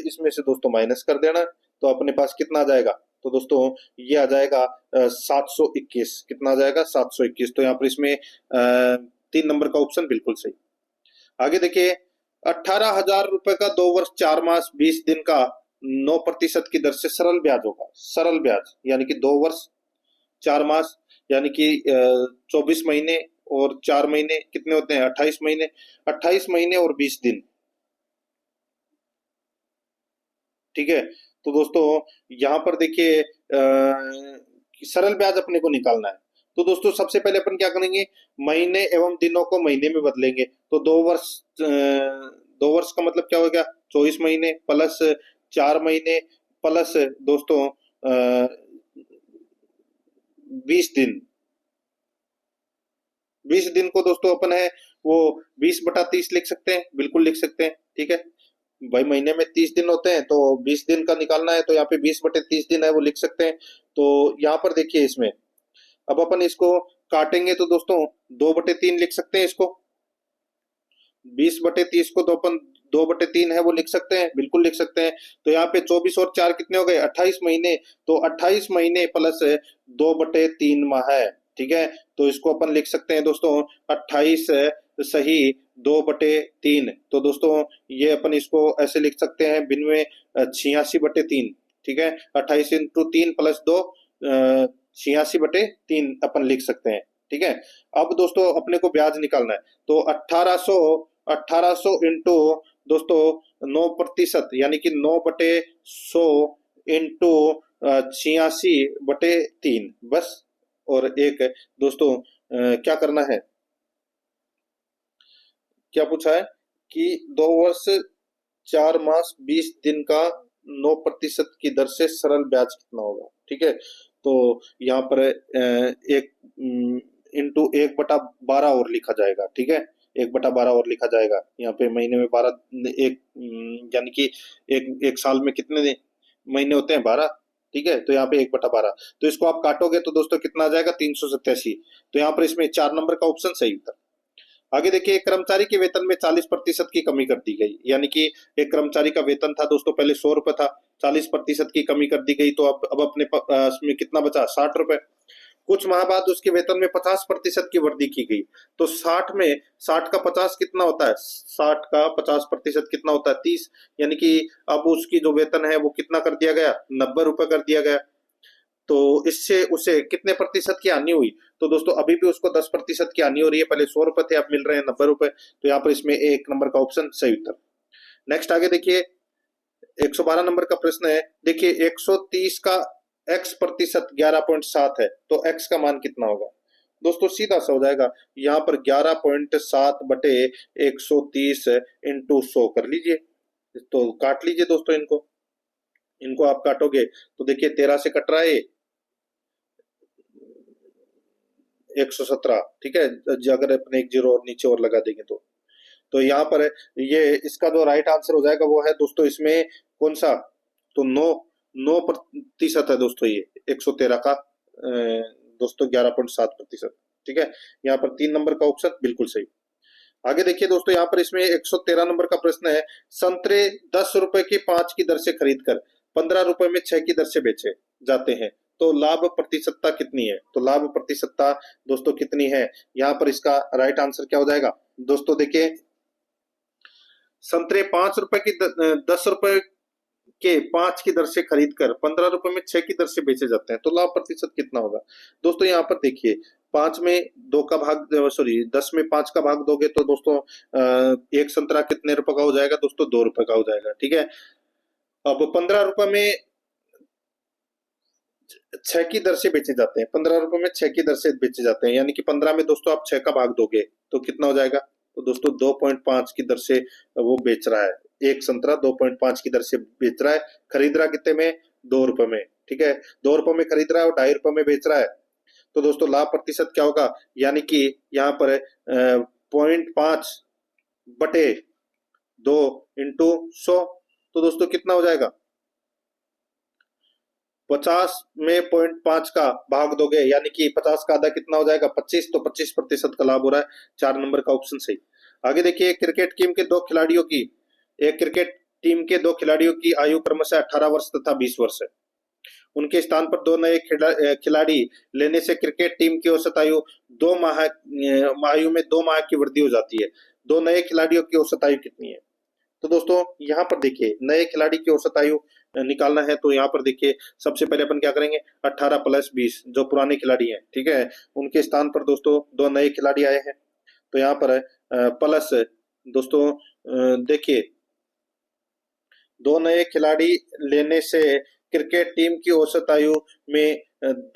इसमें से दोस्तों माइनस कर देना, तो अपने पास कितना आ जाएगा, तो दोस्तों ये आ जाएगा 721। कितना आ जाएगा 721। तो यहाँ पर इसमें 3 नंबर का ऑप्शन बिल्कुल सही। आगे देखिए 18,000 रुपए का 2 वर्ष 4 मास 20 दिन का 9% की दर से सरल ब्याज होगा। सरल ब्याज यानी कि 2 वर्ष 4 मास, यानी कि 24 महीने और 4 महीने कितने होते हैं, 28 महीने। 28 महीने और 20 दिन, ठीक है। तो दोस्तों यहाँ पर देखिए सरल ब्याज अपने को निकालना है। तो दोस्तों सबसे पहले अपन क्या करेंगे, महीने एवं दिनों को महीने में बदलेंगे। तो 2 वर्ष का मतलब क्या हो गया, 24 महीने प्लस 4 महीने प्लस दोस्तों 20 दिन। 20 दिन को दोस्तों अपन है वो 20/30 लिख सकते हैं, बिल्कुल लिख सकते हैं, ठीक है भाई। महीने में 30 दिन होते हैं, तो 20 दिन का निकालना है, तो यहाँ पे 20/30 दिन है वो लिख सकते हैं। तो यहाँ पर देखिए इसमें अब अपन इसको काटेंगे, तो दोस्तों 2/3 लिख सकते हैं इसको। 20/30 को तो अपन 2/3 है वो लिख सकते हैं, बिल्कुल लिख सकते हैं। तो यहाँ पे 24 और 4 कितने हो गए, 28 महीने। तो 28 महीने प्लस 2/3 माह है, ठीक है। तो इसको अपन लिख सकते हैं दोस्तों 28 सही 2/3। तो दोस्तों ये अपन इसको ऐसे लिख सकते हैं 86/3, ठीक है। 28 इंटू 3 प्लस 2 86/3 अपन लिख सकते हैं, ठीक है। अब दोस्तों अपने को ब्याज निकालना है, तो 1800 इंटू दोस्तों 9% यानी कि 9/100 इंटू 86/3 बस। और एक दोस्तों क्या करना है, क्या पूछा है कि 2 वर्ष 4 मास 20 दिन का 9% की दर से सरल ब्याज कितना होगा, ठीक है। तो यहाँ पर एक इंटू 1/12 और लिखा जाएगा, ठीक है। 1/12 और लिखा जाएगा यहाँ पे। महीने में 12 एक यानी कि एक साल में कितने महीने होते हैं, 12, ठीक है। तो यहाँ पे 1/12। तो इसको आप काटोगे तो दोस्तों कितना आ जाएगा, 387। तो यहाँ पर इसमें 4 नंबर का ऑप्शन सही था। आगे देखिए, एक कर्मचारी के वेतन में 40% की कमी कर दी गई, यानी कि एक कर्मचारी का वेतन था दोस्तों पहले 100 रुपए था, 40% की कमी कर दी गई, तो अब अपने इसमें कितना बचा, 60 रुपए। कुछ माह बाद उसके वेतन में 50% की वृद्धि की गई, तो 60 का 50 कितना होता है, 60 का 50% कितना होता है, 30। यानी कि अब उसकी जो वेतन है वो कितना कर दिया गया, 90 रुपए कर दिया गया। तो इससे उसे कितने प्रतिशत की हानि हुई, तो दोस्तों अभी भी उसको 10% की हानि हो रही है। पहले 100 रुपए थे, अब मिल रहे हैं 90 रुपए। तो यहाँ पर इसमें 1 नंबर का ऑप्शन सही उत्तर। नेक्स्ट आगे देखिए, 112 नंबर का प्रश्न है। देखिए 130 का x% 11.7 है, तो x का मान कितना होगा। दोस्तों सीधा सा हो जाएगा, यहाँ पर 11.7/130 इंटू 100 कर लीजिए। तो काट लीजिए दोस्तों, इनको इनको आप काटोगे तो देखिए 13 से कट रहा है 117, ठीक है। अगर अपने एक जीरो और नीचे और लगा देंगे तो यहाँ पर ये इसका जो राइट आंसर हो जाएगा वो है दोस्तों इसमें कौन सा, तो 9% है दोस्तों ये 113 का दोस्तों 11.7%, ठीक है। यहाँ पर 3 नंबर का ऑप्शन बिल्कुल सही। आगे देखिए दोस्तों, यहाँ पर इसमें 113 नंबर का प्रश्न है। संतरे 10 रुपए की 5 की दर से खरीद कर 15 रुपए में 6 की दर से बेचे जाते हैं, तो लाभ प्रतिशतता कितनी है। तो लाभ प्रतिशतता दोस्तों कितनी है, यहाँ पर इसका राइट आंसर क्या हो जाएगा। दोस्तों देखिए, संतरे 5 रुपए की 10 रुपए के 5 की दर से खरीद कर 15 रुपए में 6 की दर से बेचे जाते हैं, तो लाभ प्रतिशत कितना होगा। दोस्तों यहाँ पर देखिए, 5 में 2 का भाग, सॉरी 10 में 5 का भाग दोगे तो दोस्तों एक संतरा कितने रुपए का हो जाएगा दोस्तों, 2 रुपए का हो जाएगा, ठीक है। अब 15 रुपए में 6 की दर से बेचे जाते हैं, 15 रुपए में 6 की दर से बेचे जाते हैं, यानी कि 15 में दोस्तों आप 6 का भाग दोगे तो कितना हो जाएगा, तो दोस्तों 2.5 की दर से वो बेच रहा है। एक संतरा 2.5 की दर से बेच रहा है, खरीद रहा कितने में, 2 रुपए में, ठीक है। 2 रुपए में खरीद रहा है और 2.5 रुपए में बेच रहा है, तो दोस्तों लाभ प्रतिशत क्या होगा, यानी कि यहाँ पर 0.5/2 इंटू 100, तो दोस्तों कितना हो जाएगा, 50 में 0.5 का भाग दोगे यानी कि 50 का आधा कितना हो जाएगा, 25, तो 25% का लाभ हो रहा है। 4 नंबर का ऑप्शन सही। आगे देखिए, एक क्रिकेट टीम के 2 खिलाड़ियों की आयु क्रमशः 18 वर्ष तथा 20 वर्ष है। उनके स्थान पर 2 नए खिलाड़ी लेने से क्रिकेट टीम की औसत आयु 2 माह की वृद्धि हो जाती है। 2 नए खिलाड़ियों की औसत आयु कितनी है, तो दोस्तों यहाँ पर देखिए नए खिलाड़ी की औसत आयु निकालना है, तो यहाँ पर देखिए सबसे पहले अपन क्या करेंगे, 18 + 20 जो पुराने खिलाड़ी हैं, ठीक है, उनके स्थान पर दोस्तों 2 नए खिलाड़ी आए हैं। तो यहाँ पर प्लस दोस्तों देखिए 2 नए खिलाड़ी लेने से क्रिकेट टीम की औसत आयु में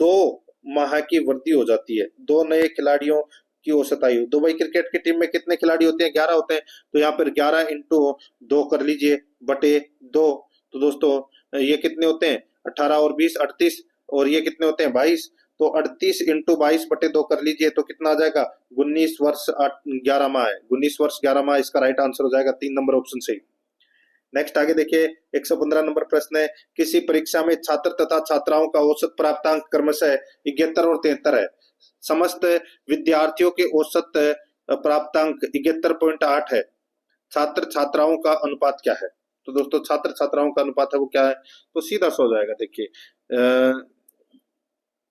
2 माह की वृद्धि हो जाती है। 2 नए खिलाड़ियों की औसत आयु, दुबई क्रिकेट की टीम में कितने खिलाड़ी होते हैं, 11 होते हैं, तो यहाँ पर 11 इंटू 2 कर लीजिए बटे 2, तो दोस्तों ये कितने होते हैं, 18 और 20 38, और ये कितने होते हैं 22, तो 38 इंटू 22 बटे 2 कर लीजिए, तो कितना आ जाएगा, 19 वर्ष 11 माह है, 19 वर्ष 11 माह इसका राइट आंसर हो जाएगा। 3 नंबर ऑप्शन सही। नेक्स्ट आगे देखिए, 115 नंबर प्रश्न है। किसी परीक्षा में छात्र तथा छात्राओं का औसत प्राप्तांक क्रमशः 71 और 73 है। समस्त विद्यार्थियों के औसत प्राप्तांक 71.8 है। छात्र छात्राओं का अनुपात क्या है, तो दोस्तों छात्र छात्राओं का अनुपात है वो क्या है, तो सीधा सा हो जाएगा। देखिए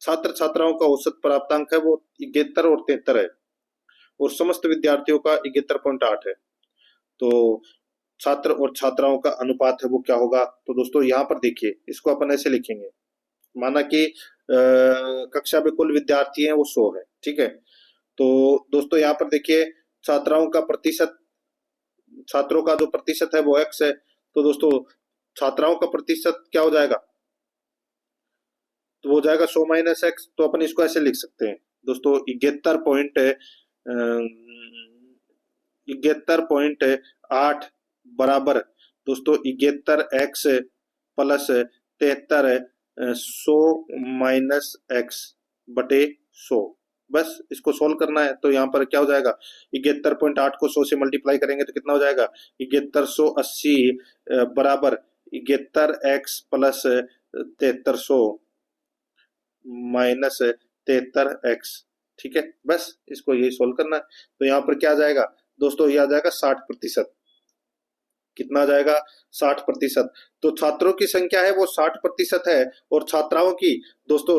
छात्र छात्राओं का औसत प्राप्तांक है वो 71 और 73 है, और समस्त विद्यार्थियों का 71.8 है। तो छात्र और छात्राओं का अनुपात है वो क्या होगा? तो दोस्तों यहाँ पर देखिए, इसको अपन ऐसे लिखेंगे, माना कि कक्षा में कुल विद्यार्थी हैं वो 100 है, ठीक है। तो दोस्तों यहाँ पर देखिए, छात्राओं का प्रतिशत, छात्रों का जो प्रतिशत है वो x है, तो दोस्तों छात्राओं का प्रतिशत क्या हो जाएगा? तो वो हो जाएगा 100 माइनस एक्स। तो अपन इसको ऐसे लिख सकते हैं दोस्तों, 71.8 बराबर दोस्तों 71x प्लस 73 100 माइनस एक्स बटे 100। बस इसको सोल्व करना है। तो यहाँ पर क्या हो जाएगा, 71.8 को 100 से मल्टीप्लाई करेंगे तो कितना हो जाएगा, 7180 बराबर 71x प्लस 7300 माइनस 73x, ठीक है। बस इसको यही सोल्व करना है। तो यहाँ पर क्या आ जाएगा दोस्तों, ये आ जाएगा 60%। कितना आ जाएगा, 60%। तो छात्रों की संख्या है वो 60% है, और छात्राओं की दोस्तों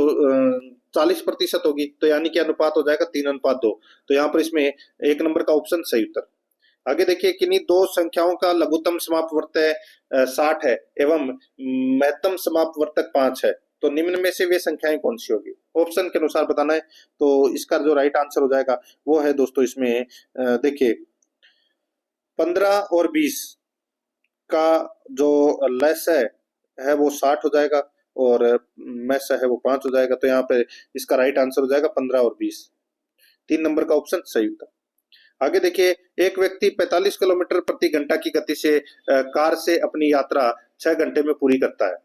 40% होगी। तो यानी कि अनुपात हो जाएगा 3:2। तो यहाँ पर इसमें 1 नंबर का ऑप्शन सही उत्तर। आगे देखिए, किन्हीं दो संख्याओं का लघुत्तम समापवर्तक 60 है एवं महत्तम समापवर्तक 5 है, तो निम्न में से वे संख्याएं कौन सी होगी? ऑप्शन के अनुसार बताना है। तो इसका जो राइट आंसर हो जाएगा वो है दोस्तों, इसमें देखिए 15 और 20 का जो लेस है वो 60 हो जाएगा, और मैस है वो 5 हो जाएगा। तो यहाँ पे इसका राइट आंसर हो जाएगा 15 और 20। 3 नंबर का ऑप्शन सही होता। आगे देखिए, एक व्यक्ति 45 किलोमीटर प्रति घंटा की गति से कार से अपनी यात्रा 6 घंटे में पूरी करता है।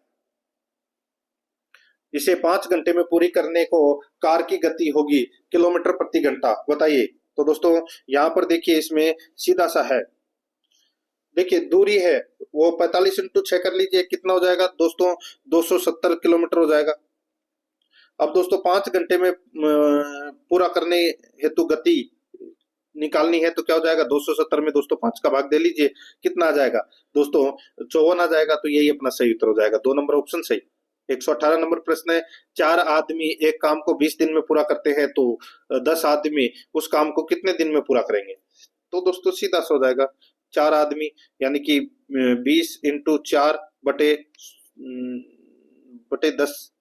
इसे 5 घंटे में पूरी करने को कार की गति होगी किलोमीटर प्रति घंटा, बताइए। तो दोस्तों यहाँ पर देखिए, इसमें सीधा सा है, देखिए दूरी है वो 45 इंटू 6 कर लीजिए, कितना हो जाएगा दोस्तों, 270 किलोमीटर हो जाएगा। अब दोस्तों 5 घंटे में पूरा करने हेतु गति निकालनी है, तो क्या हो जाएगा, 270 में दोस्तों 5 का भाग दे लीजिए, कितना आ जाएगा दोस्तों, 54 आ जाएगा। तो यही अपना सही उत्तर हो जाएगा, 2 नंबर ऑप्शन सही। 118 नंबर प्रश्न है, 4 आदमी एक काम को 20 दिन में पूरा करते हैं, तो 10 आदमी उस काम को कितने दिन में पूरा करेंगे? तो दोस्तों सीधा सा हो जाएगा, 4 आदमी यानी कि 20 इंटू 4 बटे 10,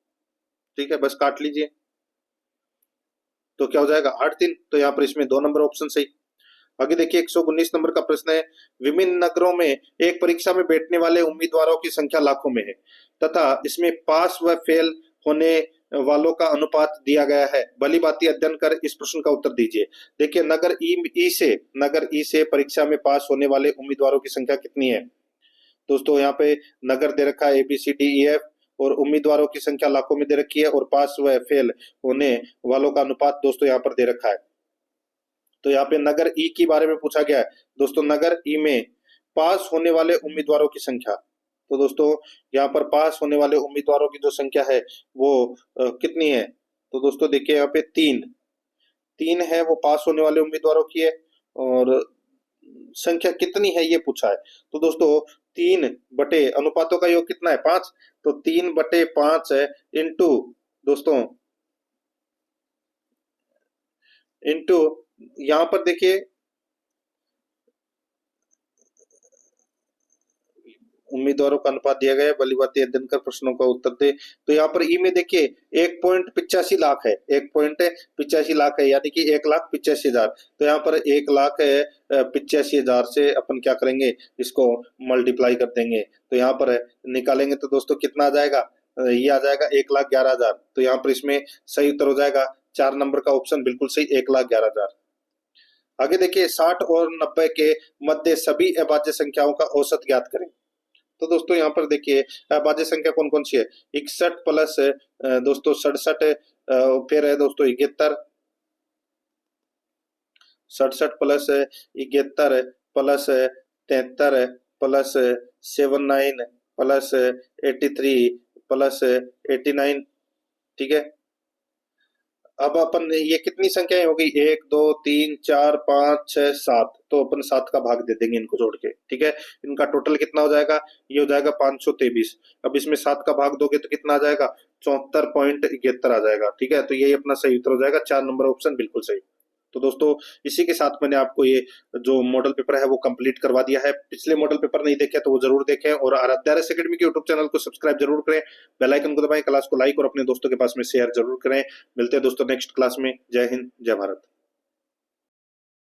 ठीक है, बस काट लीजिए, तो क्या हो जाएगा 8 दिन। तो यहाँ पर इसमें 2 नंबर ऑप्शन सही। आगे देखिए, 119 नंबर का प्रश्न है, विभिन्न नगरों में एक परीक्षा में बैठने वाले उम्मीदवारों की संख्या लाखों में है तथा इसमें पास व फेल होने वालों का अनुपात दिया गया है, भली भांति अध्ययन कर इस प्रश्न का उत्तर दीजिए। देखिए, नगर ई से परीक्षा में पास होने वाले उम्मीदवारों की संख्या कितनी है? दोस्तों यहाँ पे नगर दे रखा है ABCDEF, और उम्मीदवारों की संख्या लाखों में दे रखी है, और पास व फेल होने वालों का अनुपात दोस्तों यहाँ पर दे रखा है। तो यहाँ पे नगर ई के बारे में पूछा गया है दोस्तों, नगर ई में पास होने वाले उम्मीदवारों की संख्या। तो दोस्तों यहाँ पर पास होने वाले उम्मीदवारों की जो संख्या है वो कितनी है? तो दोस्तों देखिए, यहाँ पे 3 है वो पास होने वाले उम्मीदवारों की है, और संख्या कितनी है ये पूछा है। तो दोस्तों 3 बटे अनुपातों का योग कितना है, 5। तो 3/5 है इंटू दोस्तों इंटू यहाँ पर देखिए उम्मीदवारों का अनुपात दिया गया है, भली भांति अध्ययन कर प्रश्नों का उत्तर दे। तो यहाँ पर ई में देखिए 1.85 लाख है, 1.85 लाख है, यानी कि 1,85,000। तो यहाँ पर 1,85,000 से अपन क्या करेंगे, इसको मल्टीप्लाई कर देंगे। तो यहाँ पर निकालेंगे तो दोस्तों कितना आ जाएगा, ये आ जाएगा 1,11,000। तो यहाँ पर इसमें सही उत्तर हो जाएगा 4 नंबर का ऑप्शन बिल्कुल सही, 1,11,000। आगे देखिए, 60 और 90 के मध्य सभी अभाज्य संख्याओं का औसत ज्ञात करें। तो दोस्तों यहाँ पर देखिए, अभाज्य संख्या कौन कौन सी है, 61 प्लस दोस्तों 67, फिर है दोस्तों 71, 67 plus 71 plus 73 plus 79 plus 83 plus 89, ठीक है। अब अपन ये कितनी संख्याएं हो गई, 1 2 3 4 5 6 7, तो अपन 7 का भाग दे देंगे इनको जोड़ के, ठीक है। इनका टोटल कितना हो जाएगा, ये हो जाएगा 523। अब इसमें 7 का भाग दोगे तो कितना आ जाएगा, 74.71 आ जाएगा। ठीक है, तो यही अपना सही उत्तर हो जाएगा, 4 नंबर ऑप्शन बिल्कुल सही। तो दोस्तों इसी के साथ मैंने आपको ये जो मॉडल पेपर है वो कंप्लीट करवा दिया है। पिछले मॉडल पेपर नहीं देखे तो वो जरूर देखें, और आराध्या RS एकेडमी के यूट्यूब चैनल को सब्सक्राइब जरूर करें, बेल आइकन को दबाएं, क्लास को लाइक और अपने दोस्तों के पास में शेयर जरूर करें। मिलते हैं दोस्तों नेक्स्ट क्लास में। जय हिंद, जय भारत।